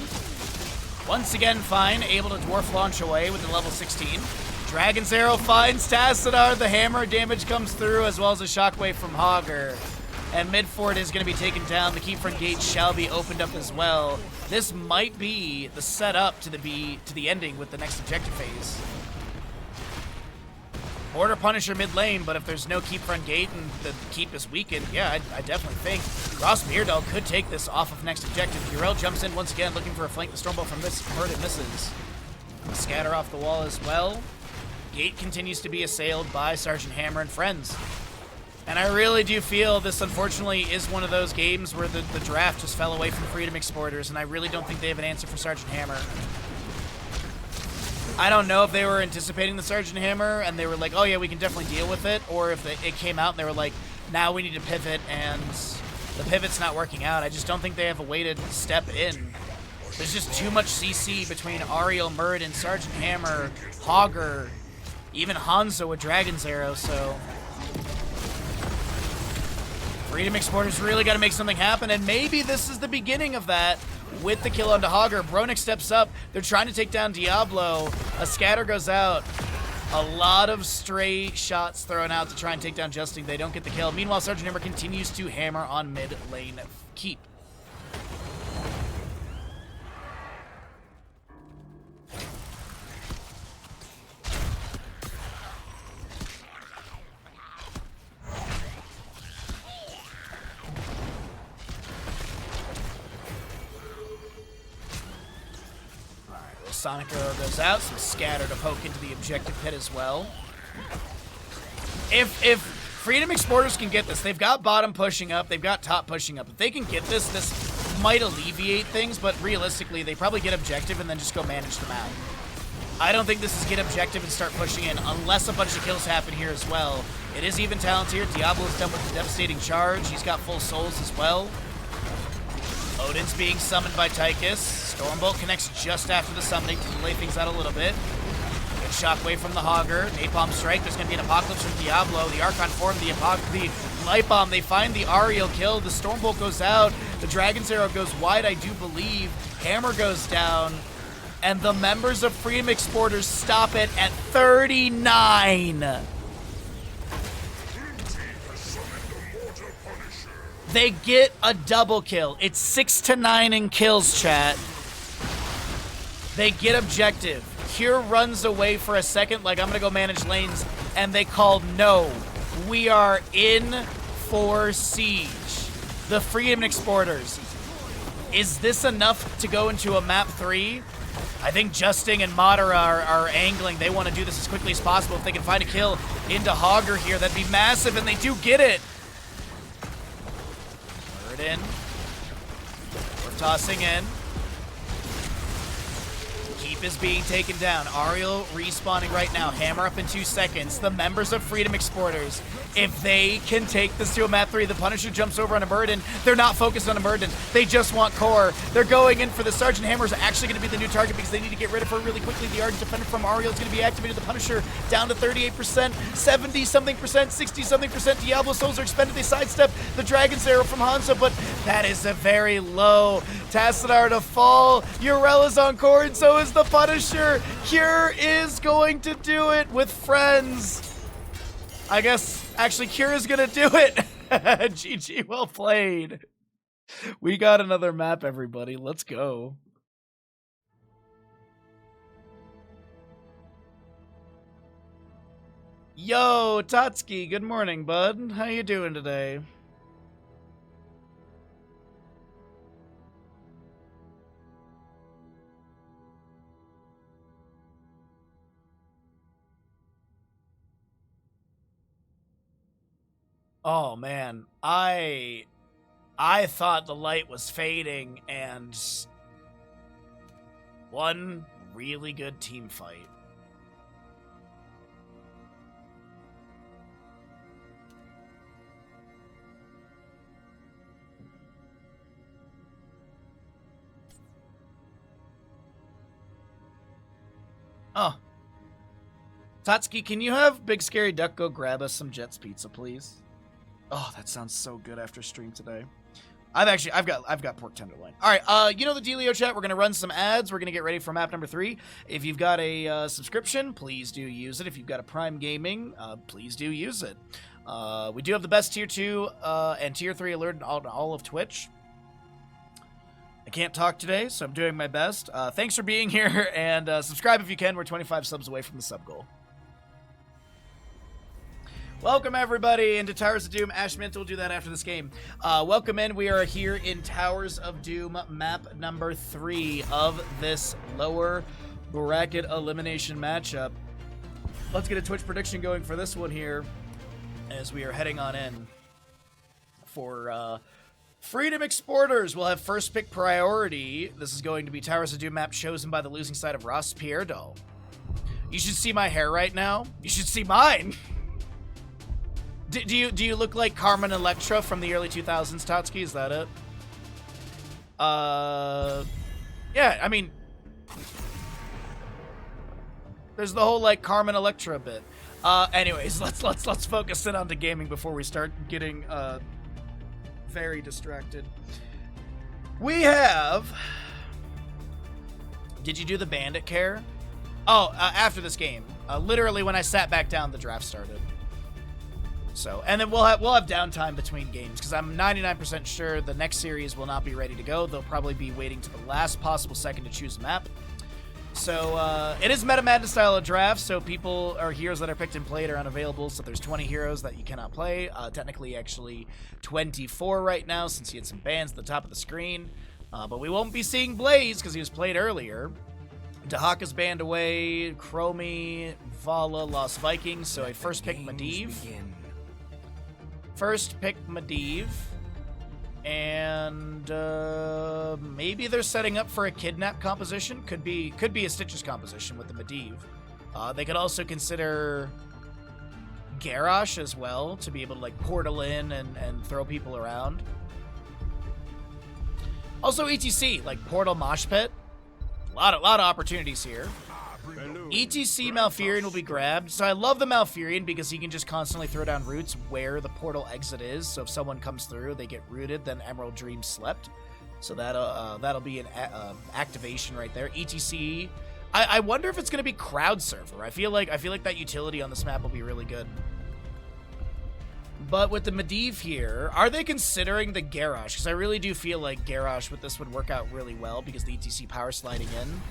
once again fine, able to Dwarf launch away with the level 16. Dragon's Arrow finds Tassadar. The hammer damage comes through, as well as a Shockwave from Hogger. and mid fort is going to be taken down. The keep front gate shall be opened up as well. This might be the setup to the ending with the next objective phase. Border Punisher mid lane, but if there's no keep front gate and the keep is weakened, yeah, I definitely think RossPierrDoll could take this off of next objective. Urel jumps in once again, looking for a flank. The Stormbolt from this Murky misses. Scatter off the wall as well. Gate continues to be assailed by Sergeant Hammer and friends. And I really do feel this, unfortunately, is one of those games where the draft just fell away from Freedom Exporters, and I really don't think they have an answer for Sergeant Hammer. I don't know if they were anticipating the Sergeant Hammer and they were like, oh yeah, we can definitely deal with it, or if it came out and they were like, now we need to pivot and the pivot's not working out. I just don't think they have a way to step in. There's just too much CC between Ariel, Muradin, Sergeant Hammer, Hogger, even Hanzo with Dragon's Arrow, so Freedom Exporters really got to make something happen, and maybe this is the beginning of that. With the kill onto Hogger, Bronick steps up. They're trying to take down Diablo. A scatter goes out. A lot of stray shots thrown out to try and take down Justing. They don't get the kill. Meanwhile, Sergeant Hammer continues to hammer on mid lane keep. Sonic Arrow goes out, some scatter to poke into the objective pit as well. If Freedom Exporters can get this, they've got bottom pushing up, they've got top pushing up. If they can get this, this might alleviate things, but realistically, they probably get objective and then just go manage them out. I don't think this is get objective and start pushing in unless a bunch of kills happen here as well. It is even talent here. Diablo's done with the devastating charge. He's got full souls as well. Odin's being summoned by Tychus. Stormbolt connects just after the summoning to delay things out a little bit. Good shockwave from the Hogger. Napalm strike. There's going to be an apocalypse from Diablo. The Archon form, the light bomb. They find the Ariel kill. The Stormbolt goes out. The Dragon's Arrow goes wide, I do believe. Hammer goes down. And the members of Freedom Exporters stop it at 39. They get a double kill. It's 6-9 in kills, chat. They get objective. Cure runs away for a second, like I'm gonna go manage lanes, and they call no. We are in for siege. The Freedom Exporters. Is this enough to go into a map 3? I think Justing and Madara are angling. They want to do this as quickly as possible. If they can find a kill into Hogger here, that'd be massive, and they do get it. In. We're tossing in. Keep is being taken down. Ariel respawning right now. Hammer up in 2 seconds. The members of Freedom Exporters, if they can take this to a map 3, the Punisher jumps over on a Muradin. They're not focused on a Muradin. They just want core. They're going in for the Sergeant Hammer is actually going to be the new target because they need to get rid of her really quickly. The Ardent Defender from Ariel is going to be activated. The Punisher down to 38%, 70-something percent, 60-something percent. Diablo souls are expended. They sidestep the Dragon's Arrow from Hanzo, but that is a very low. Tassadar to fall. Urella's on core, and so is the Punisher. Cure is going to do it with friends. I guess, actually, Cure is going to do it. GG, well played. We got another map, everybody. Let's go. Yo, Tatsuki, good morning, bud. How you doing today? Oh man, I thought the light was fading, and one really good team fight. Oh. Tatsuki, can you have Big Scary Duck go grab us some Jets Pizza, please? Oh, that sounds so good after stream today. I've got pork tenderloin. All right, you know the dealio, chat. We're gonna run some ads. We're gonna get ready for map number 3. If you've got a subscription, please do use it. If you've got a Prime Gaming, please do use it. We do have the best tier 2 and tier 3 alert on all of Twitch. I can't talk today, so I'm doing my best. Thanks for being here, and subscribe if you can. We're 25 subs away from the sub goal. Welcome, everybody, into Towers of Doom. Ash Mint will do that after this game. Welcome in. We are here in Towers of Doom, map number 3 of this lower bracket elimination matchup. Let's get a Twitch prediction going for this one here as we are heading on in for Freedom Exporters. Will have first pick priority. This is going to be Towers of Doom map chosen by the losing side of RossPierrDoll. You should see my hair right now. You should see mine. Do you look like Carmen Electra from the early 2000s, Totsky? Is that it? Yeah, I mean, there's the whole like Carmen Electra bit. Anyways, let's focus in on the gaming before we start getting very distracted. We have. Did you do the bandit care? Oh, after this game, literally when I sat back down, the draft started. So, and then we'll have downtime between games because I'm 99% sure the next series will not be ready to go. They'll probably be waiting to the last possible second to choose a map. So it is Meta Madness style of draft, so people or heroes that are picked and played are unavailable. So there's 20 heroes that you cannot play. Technically, actually 24 right now since he had some bans at the top of the screen. But we won't be seeing Blaze because he was played earlier. Dahaka's banned away. Chromie, Vala, Lost Vikings. So I first pick Medivh. First pick Medivh. And maybe they're setting up for a kidnap composition. Could be a Stitches composition with the Medivh. They could also consider Garrosh as well to be able to like portal in and throw people around. Also ETC, like Portal Mosh Pit. A lot of opportunities here. ETC Malfurion will be grabbed. So I love the Malfurion because he can just constantly throw down roots where the portal exit is. So if someone comes through, they get rooted, then Emerald Dream slept. So that'll be an activation right there. ETC. I wonder if it's going to be crowd server. I feel like that utility on this map will be really good. But with the Medivh here, are they considering the Garrosh? Because I really do feel like Garrosh with this would work out really well because the ETC power sliding in.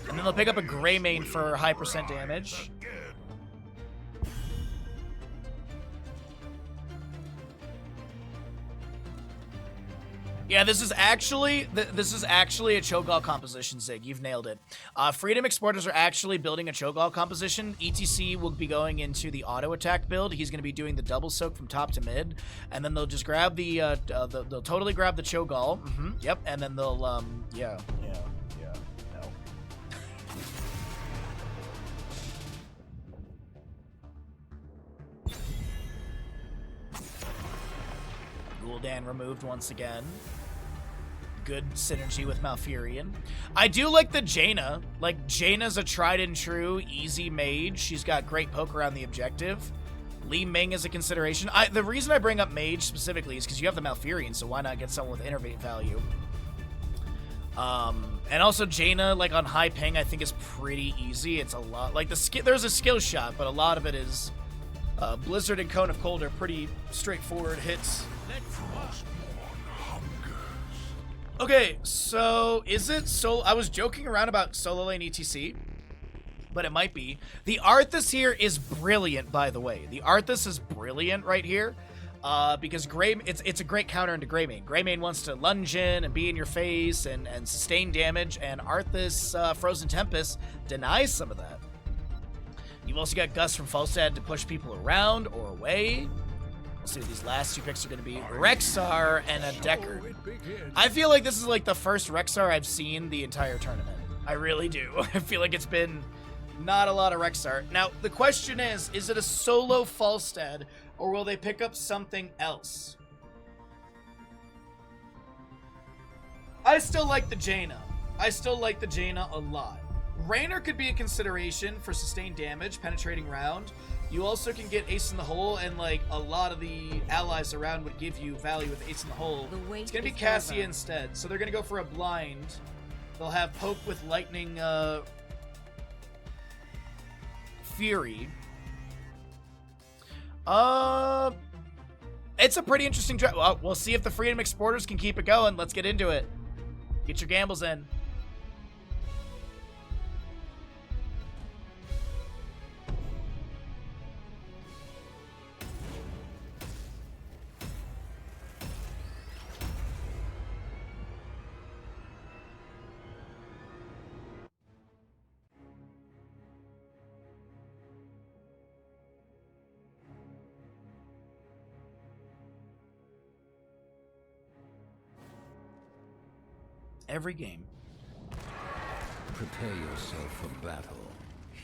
And then they'll pick up a Greymane for high % damage. Yeah, this is actually a Cho'Gall composition, Zig. You've nailed it. Freedom Exporters are actually building a Cho'Gall composition. ETC will be going into the auto attack build. He's going to be doing the double soak from top to mid, and then they'll just grab they'll totally grab the Cho'Gall. Yep, and then they'll no. Gul'dan removed once again. Good synergy with Malfurion. I do like the Jaina. Like, Jaina's a tried and true, easy mage. She's got great poke around the objective. Li Ming is a consideration. The reason I bring up mage specifically is because you have the Malfurion, so why not get someone with innervate value? And also Jaina, like, on high ping, I think is pretty easy. It's a lot. Like, there's a skill shot, but a lot of it is... Blizzard and Cone of Cold are pretty straightforward hits. Okay, so is it solo? I was joking around about solo lane ETC, but it might be. The Arthas here is brilliant, by the way. The Arthas is brilliant right here, because it's a great counter into Greymane. Greymane wants to lunge in and be in your face and sustain damage, and Arthas Frozen Tempest denies some of that. You've also got Gus from Falstad to push people around or away. We'll see what these last two picks are going to be. Rexxar and a Deckard. I feel like this is like the first Rexxar I've seen the entire tournament. I really do. I feel like it's been not a lot of Rexxar. Now, the question is it a solo Falstad or will they pick up something else? I still like the Jaina. I still like the Jaina a lot. Raynor could be a consideration for sustained damage, penetrating round. You also can get Ace in the Hole, and like a lot of the allies around would give you value with Ace in the Hole. It's gonna be Cassia instead, so they're gonna go for a blind. They'll have Poke with Lightning Fury. It's a pretty interesting draft. Well, we'll see if the Freedom Exporters can keep it going. Let's get into it. Get your gambles in. Every game. Prepare yourself for battle,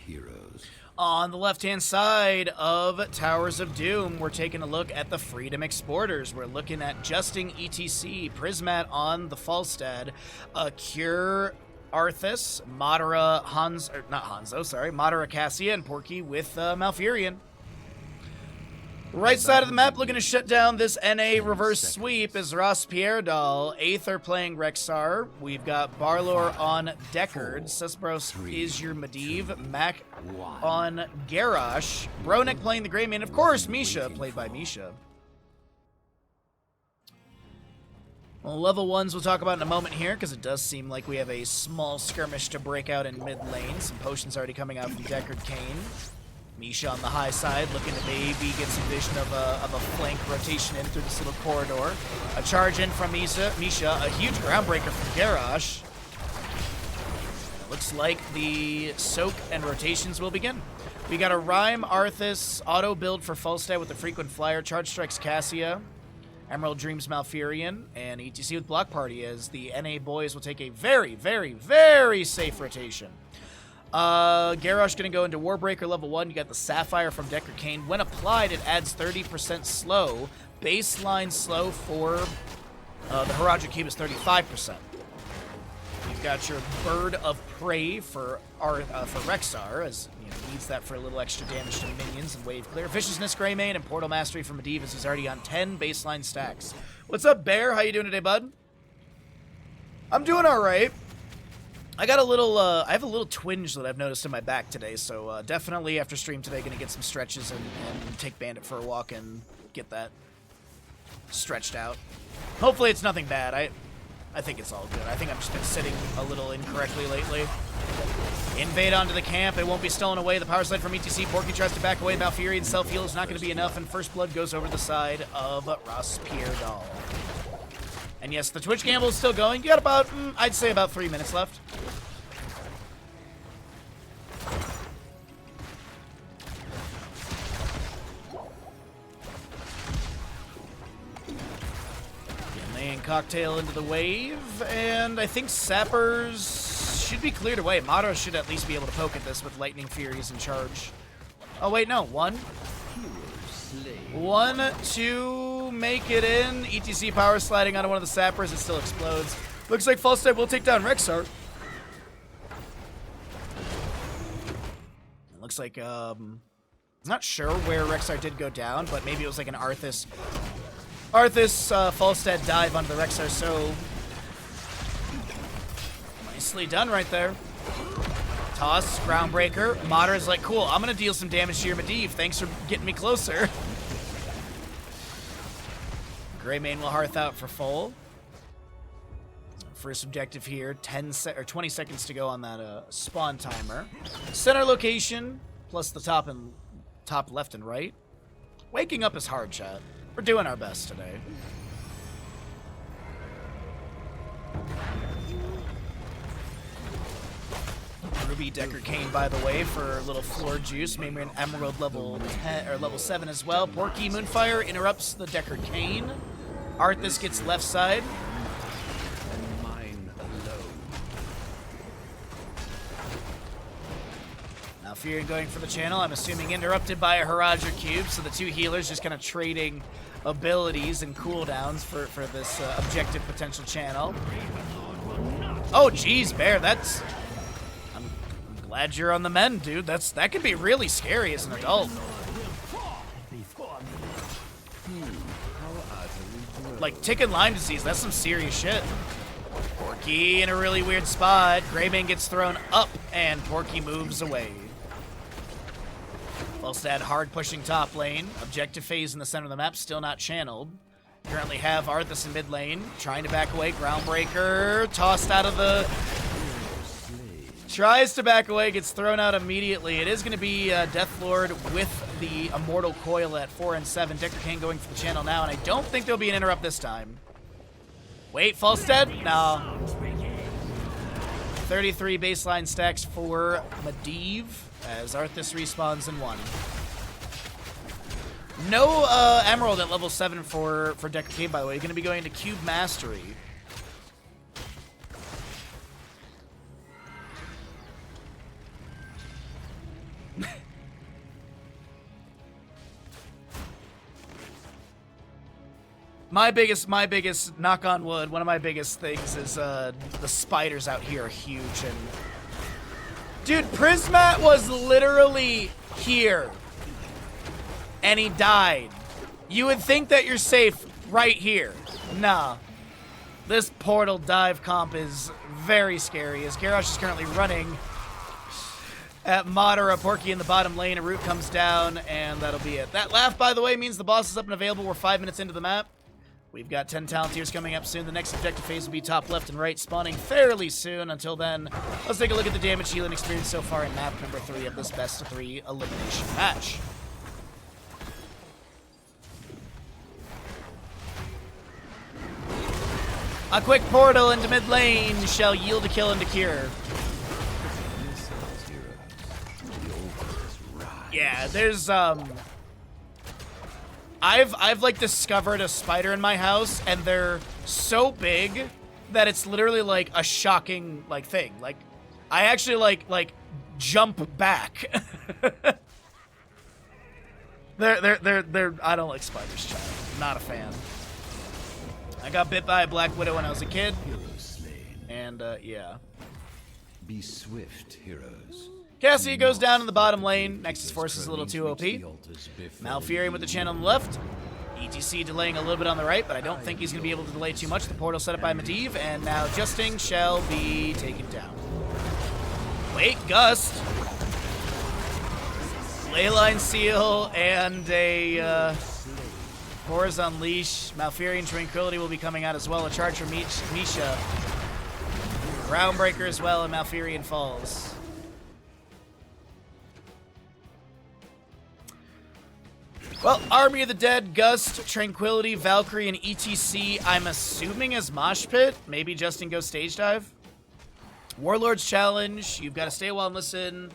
heroes. On the left-hand side of Towers of Doom, we're taking a look at the Freedom Exporters. We're looking at Justing ETC, Prismat on the Falstad, Cure Arthas, Madara Madara Cassia, and Porky with Malfurion. Right side of the map, looking to shut down this NA reverse sweep is RossPierrDoll. Aether playing Rexxar. We've got Barlor on Deckard. Susbros is your Medivh. Mac on Garrosh. Bronek playing the Greymane. Of course, Misha, played by Misha. Well, level 1s we'll talk about in a moment here, because it does seem like we have a small skirmish to break out in mid lane. Some potions already coming out from Deckard Cain. Misha on the high side, looking to maybe get some vision of a flank rotation in through this little corridor. A charge in from Misha, a huge groundbreaker from Garrosh. It looks like the soak and rotations will begin. We got a Rhyme Arthas auto build for Falstad with the frequent flyer, Charge Strikes Cassia, Emerald Dreams Malfurion, and ETC with Block Party as the NA boys will take a very, very, very safe rotation. Garrosh gonna go into Warbreaker level 1. You got the Sapphire from Deckard Cain. When applied, it adds 30% slow. Baseline slow for the Haradra Cube is 35%. You've got your Bird of Prey for Rexxar, as you know, needs that for a little extra damage to minions and wave clear. Viciousness Greymane and Portal Mastery from Medivh as he's already on 10 baseline stacks. What's up, Bear? How you doing today, bud? I'm doing all right. I got a little, I have a little twinge that I've noticed in my back today, so definitely after stream today, gonna get some stretches and take Bandit for a walk and get that stretched out. Hopefully it's nothing bad. I think it's all good. I think I've just been sitting a little incorrectly lately. Invade onto the camp. It won't be stolen away. The power slide from ETC. Porky tries to back away. Malfurion self-heal is not going to be enough, and First Blood goes over to the side of RossPierrDoll. And yes, the Twitch gamble is still going. You got about, I'd say about 3 minutes left. Laying Cocktail into the wave, and I think Sappers should be cleared away. Madara should at least be able to poke at this with Lightning Furies and charge. Oh wait, no, one to make it in. ETC power sliding onto one of the Sappers. It still explodes. Looks like Falstad will take down Rexxar. It looks like, I'm not sure where Rexxar did go down, but maybe it was like an Arthas Falstad dive onto the Rexxar, so nicely done right there. Toss, Groundbreaker. Madara's like, cool, I'm gonna deal some damage to your Medivh. Thanks for getting me closer. Greymane will hearth out for full. First objective here, 20 seconds to go on that spawn timer. Center location, plus the top left and right. Waking up is hard, chat. We're doing our best today. Ruby Deckard Cain, by the way, for a little floor juice. Maybe an Emerald level 10 or level 7 as well. Porky Moonfire interrupts the Deckard Cain. Arthas gets left side. And mine alone. Malfurion going for the channel. I'm assuming interrupted by a Haradra Cube, so the two healers just kind of trading abilities and cooldowns for this objective potential channel. Oh, geez, Bear, that's... I'm glad you're on the mend, dude. That could be really scary as an adult. Like, tick and Lyme disease, that's some serious shit. Porky in a really weird spot. Greymane gets thrown up, and Porky moves away. Volstad hard pushing top lane. Objective phase in the center of the map, still not channeled. Currently have Arthas in mid lane, trying to back away. Groundbreaker, tossed out of the... Tries to back away, gets thrown out immediately. It is going to be Deathlord with the Immortal Coil at 4 and 7. Decker Kane going for the channel now, and I don't think there'll be an interrupt this time. Wait, Volstad? No. 33 baseline stacks for Medivh as Arthas respawns in 1. No Emerald at level 7 for Decker Kane, by the way. Going to be going to Cube Mastery. My biggest knock on wood, one of my biggest things is the spiders out here are huge. And dude, Prismat was literally here and he died. You would think that you're safe right here. Nah. This portal dive comp is very scary as Garrosh is currently running at Madara. Porky in the bottom lane. A root comes down and that'll be it. That laugh, by the way, means the boss is up and available. We're 5 minutes into the map. We've got 10 Talontiers coming up soon. The next objective phase will be top left and right, spawning fairly soon. Until then, let's take a look at the damage healing experience so far in map number 3 of this best of 3 elimination match. A quick portal into mid lane shall yield a kill into Cure. Yeah, there's I've like discovered a spider in my house, and they're so big that it's literally like a shocking like thing. Like I actually like jump back. they're I don't like spiders, child. Not a fan. I got bit by a black widow when I was a kid. And yeah. Be swift, heroes. Cassie goes down in the bottom lane. Nexus Force is a little too OP. Malfurion with the channel on the left. ETC delaying a little bit on the right, but I don't think he's going to be able to delay too much. The portal set up by Medivh, and now Justing shall be taken down. Wait, Gust. Leyline Seal and a Horrors Unleash. Malfurion Tranquility will be coming out as well. A charge from Misha. Groundbreaker as well, and Malfurion falls. Well, Army of the Dead, Gust, Tranquility, Valkyrie, and ETC, I'm assuming as Mosh Pit. Maybe Justin goes Stage Dive. Warlord's Challenge, you've got to stay a while and listen.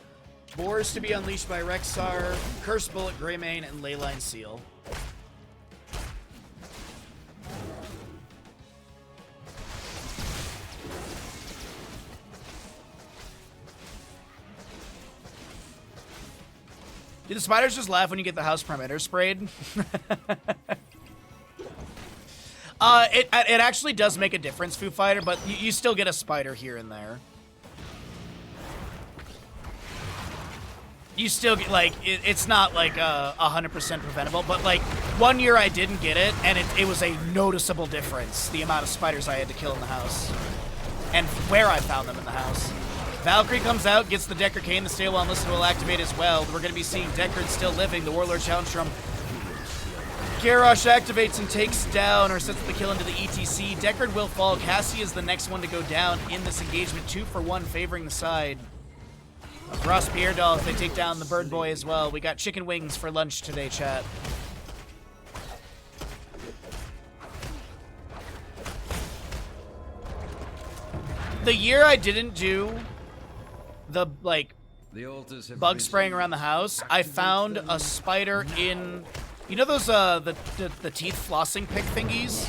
Boars to be unleashed by Rexar, Curse Bullet, Greymane, and Leyline Seal. Do the spiders just laugh when you get the house perimeter sprayed? It actually does make a difference, Foo Fighter, but you still get a spider here and there. You still get, like, it's not like 100% preventable, but like 1 year I didn't get it, and it was a noticeable difference, the amount of spiders I had to kill in the house. And where I found them in the house. Valkyrie comes out, gets the Decker Kane. The Stay Well and Listen will activate as well. We're going to be seeing Deckard still living. The Warlord Challenge from Garrosh activates and takes down or sets the kill into the ETC. Deckard will fall. Cassie is the next one to go down in this engagement. 2 for 1 favoring the side of RossPierrDoll if they take down the Bird Boy as well. We got chicken wings for lunch today, chat. The year I didn't do the, like, bug spraying around the house, I found a spider in, you know those, the teeth flossing pick thingies?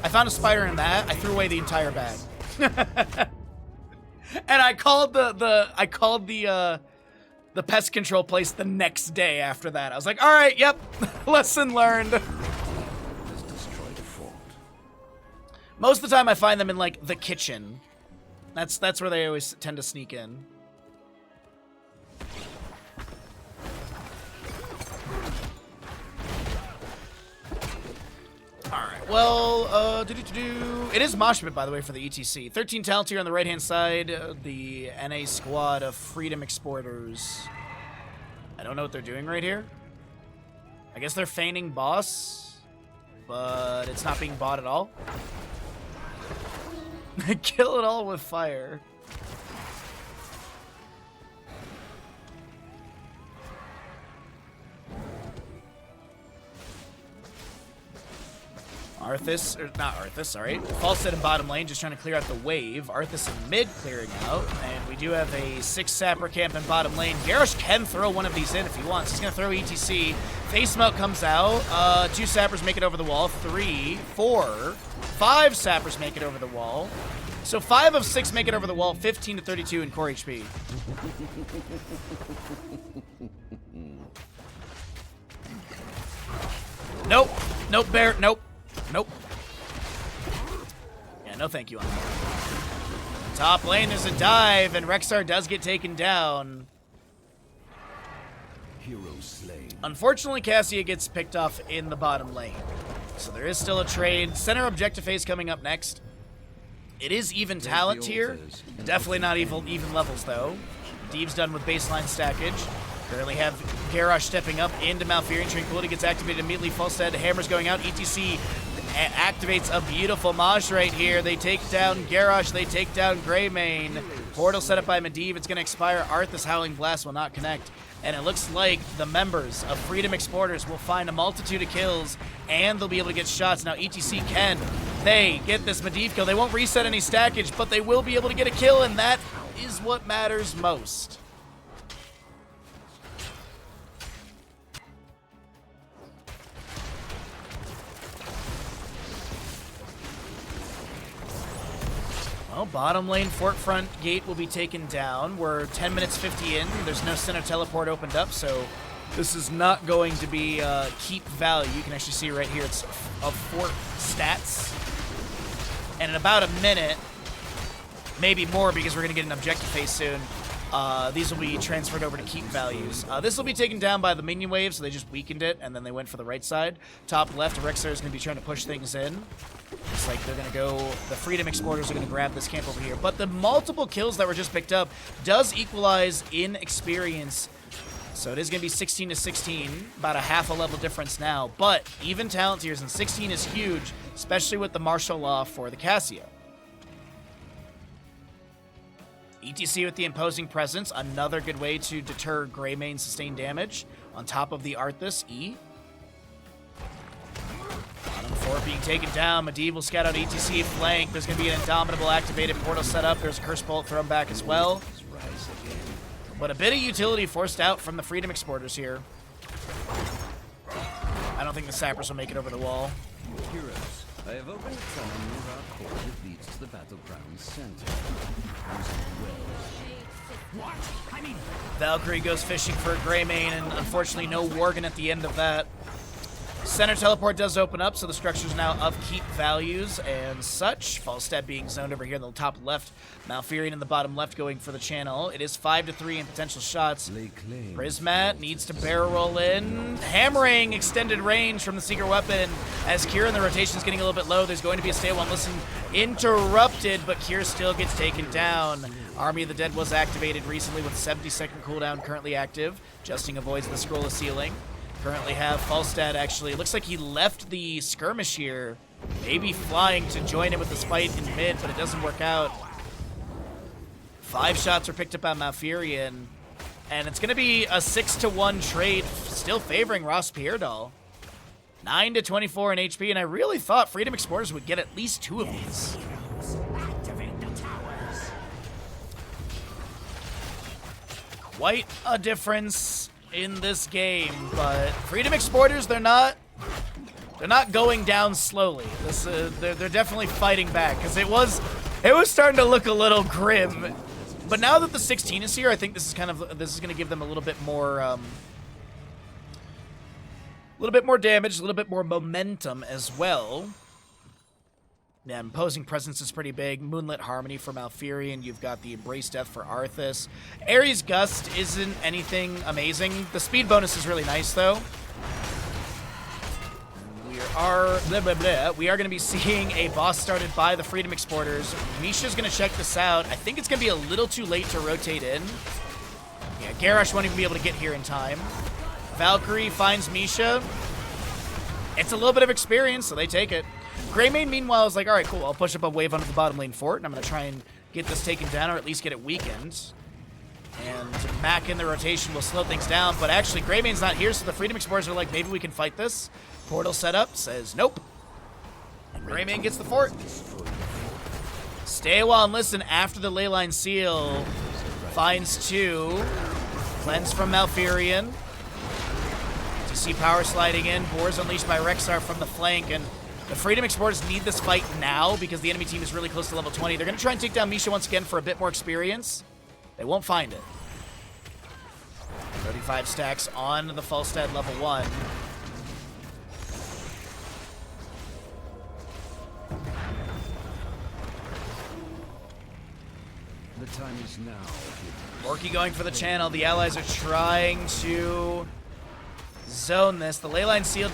I found a spider in that. I threw away the entire bag. And I called the pest control place the next day after that. I was like, all right, yep, lesson learned. Most of the time I find them in, like, the kitchen. That's where they always tend to sneak in. Alright, well, it is Moshpit, by the way, for the ETC. 13 talent here on the right-hand side, the NA squad of Freedom Exporters. I don't know what they're doing right here. I guess they're feigning boss, but it's not being bought at all. Kill it all with fire. Arthas, or not Arthas, sorry. Falstad in bottom lane, just trying to clear out the wave. Arthas in mid clearing out. And we do have a 6 sapper camp in bottom lane. Garrosh can throw one of these in if he wants. He's going to throw ETC. Face melt comes out. 2 sappers make it over the wall. 3, 4, 5 sappers make it over the wall. So 5 of 6 make it over the wall. 15 to 32 in core HP. Nope. Nope, Bear. Nope. Nope. Yeah, no thank you on that. Top lane, there's a dive, and Rexar does get taken down. Hero slain. Unfortunately, Cassia gets picked off in the bottom lane. So there is still a trade. Center objective phase coming up next. It is even talent here. Definitely not even levels, though. Deve's done with baseline stackage. Currently have Garrosh stepping up into Malfurion. Tranquility gets activated immediately. Falstad, Hammer's going out. ETC activates a beautiful Maj right here. They take down Garrosh. They take down Greymane. Portal set up by Medivh. It's going to expire. Arthas Howling Blast will not connect. And it looks like the members of Freedom Exporters will find a multitude of kills, and they'll be able to get shots. Now, ETC can. They get this Medivh kill. They won't reset any stackage, but they will be able to get a kill, and that is what matters most. Well, bottom lane fort front gate will be taken down. We're 10 minutes 50 in. There's no center teleport opened up, so this is not going to be keep value. You can actually see right here it's of fort stats. And in about a minute, maybe more because we're going to get an objective phase soon, these will be transferred over to keep values. This will be taken down by the minion wave, so they just weakened it, and then they went for the right side. Top left, Rexar is going to be trying to push things in. Looks like they're going to go, the Freedom Exporters are going to grab this camp over here. But the multiple kills that were just picked up does equalize in experience. So it is going to be 16 to 16, about a half a level difference now. But even talent tiers, and 16 is huge, especially with the martial law for the Cassia. ETC with the imposing presence, another good way to deter Greymane sustained damage. On top of the Arthas, E. Bottom 4 being taken down. Medivh will scout out ETC flank. There's going to be an Indomitable activated portal set up. There's a Curse Bolt thrown back as well. But a bit of utility forced out from the Freedom Exporters here. I don't think the Sappers will make it over the wall. Heroes, I have opened a tunnel near our core that leads to the battleground center. What? I mean, Valkyrie goes fishing for Greymane, and unfortunately no Worgen at the end of that. Center teleport does open up, so the structure's now of keep values and such. Falstad being zoned over here in the top left. Malfurion in the bottom left going for the channel. It is 5 to 3 in potential shots. Prismat needs to barrel roll in. Hammering extended range from the secret weapon. As Kira in the rotation is getting a little bit low, there's going to be a stay one listen interrupted, but Kira still gets taken down. Army of the Dead was activated recently with 70-second cooldown currently active. Justing avoids the scroll of sealing. Currently have Falstad actually. It looks like he left the skirmish here. Maybe flying to join in with this fight in mid, but it doesn't work out. 5 shots were picked up by Malfurion. And it's going to be a 6-to-1 trade, still favoring RossPierrDoll. 9 to 24 in HP, and I really thought Freedom Exporters would get at least 2 of these. activate the towers. Quite a difference in this game, but Freedom Exporters, they're not going down slowly. They're definitely fighting back, because it was starting to look a little grim. But now that the 16 is here, I think this is going to give them a little bit more damage, a little bit more momentum as well. Yeah, imposing presence is pretty big. Moonlit Harmony for Malfurion. You've got the Embrace Death for Arthas. Ares Gust isn't anything amazing. The speed bonus is really nice, though. We are going to be seeing a boss started by the Freedom Exporters. Misha's going to check this out. I think it's going to be a little too late to rotate in. Yeah, Garrosh won't even be able to get here in time. Valkyrie finds Misha. It's a little bit of experience, so they take it. Greymane, meanwhile, is like, all right, cool. I'll push up a wave onto the bottom lane fort, and I'm going to try and get this taken down, or at least get it weakened. And Mac in the rotation will slow things down, but actually, Greymane's not here, so the Freedom Explorers are like, maybe we can fight this. Portal setup says nope. And Greymane gets the fort. Stay a while and listen after the Leyline Seal finds 2. Cleanse from Malfurion. You see power sliding in. Boars unleashed by Rexar from the flank, and the Freedom Explorers need this fight now because the enemy team is really close to level 20. They're going to try and take down Misha once again for a bit more experience. They won't find it. 35 stacks on the Falstad level 1. The time is now. Murky going for the channel. The allies are trying to zone this. The Leyline Seal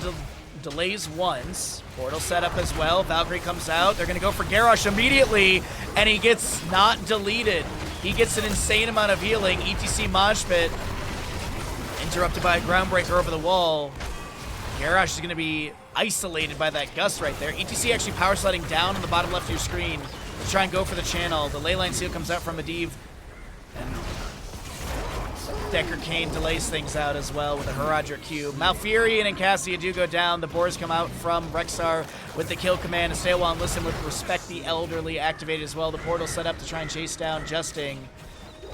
delays once. Portal set up as well. Valkyrie comes out. They're going to go for Garrosh immediately, and he gets not deleted. He gets an insane amount of healing. ETC Mosh Pit interrupted by a Groundbreaker over the wall. Garrosh is going to be isolated by that gust right there. ETC actually power sliding down on the bottom left of your screen to try and go for the channel. The Leyline Seal comes out from Medivh, and Decker Kane delays things out as well with a Haradra Q. Malfurion and Cassia do go down. The Boars come out from Rexar with the kill command. Stay a while and listen with Respect the Elderly activated as well. The portal set up to try and chase down Justing.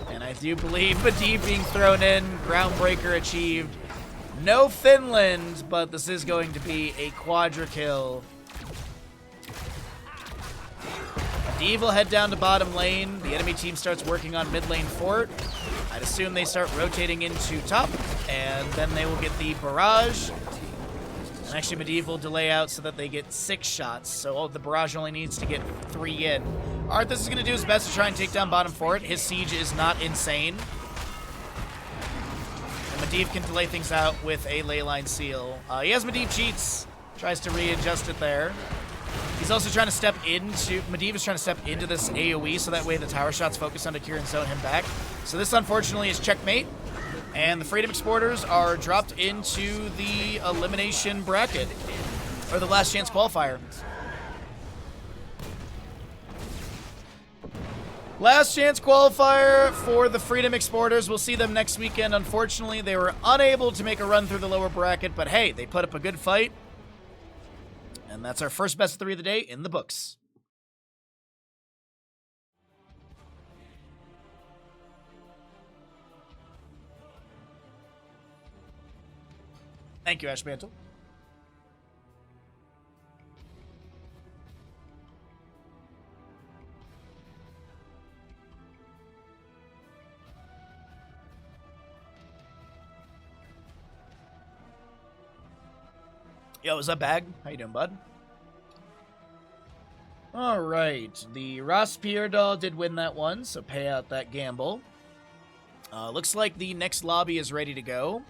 And I do believe Medivh being thrown in. Groundbreaker achieved. No Finland, but this is going to be a quadra kill. Medivh will head down to bottom lane. The enemy team starts working on mid lane fort. I'd assume they start rotating into top, and then they will get the barrage. And actually, Medivh will delay out so that they get 6 shots. So the barrage only needs to get 3 in. Arthas is going to do his best to try and take down bottom fort. His siege is not insane. And Medivh can delay things out with a Leyline Seal. He has Medivh cheats. Tries to readjust it there. He's also trying to step into... Medivh is trying to step into this AoE, so that way the tower shots focus on Akira and zone him back. So this, unfortunately, is checkmate. And the Freedom Exporters are dropped into the elimination bracket. Or the last chance qualifier. Last chance qualifier for the Freedom Exporters. We'll see them next weekend. Unfortunately, they were unable to make a run through the lower bracket. But hey, they put up a good fight. And that's our first best of 3 of the day in the books. Thank you, Ash Mantle. Yo, what's up, Bag? How you doing, bud? All right, the RossPierrDoll did win that one, so pay out that gamble. Looks like the next lobby is ready to go.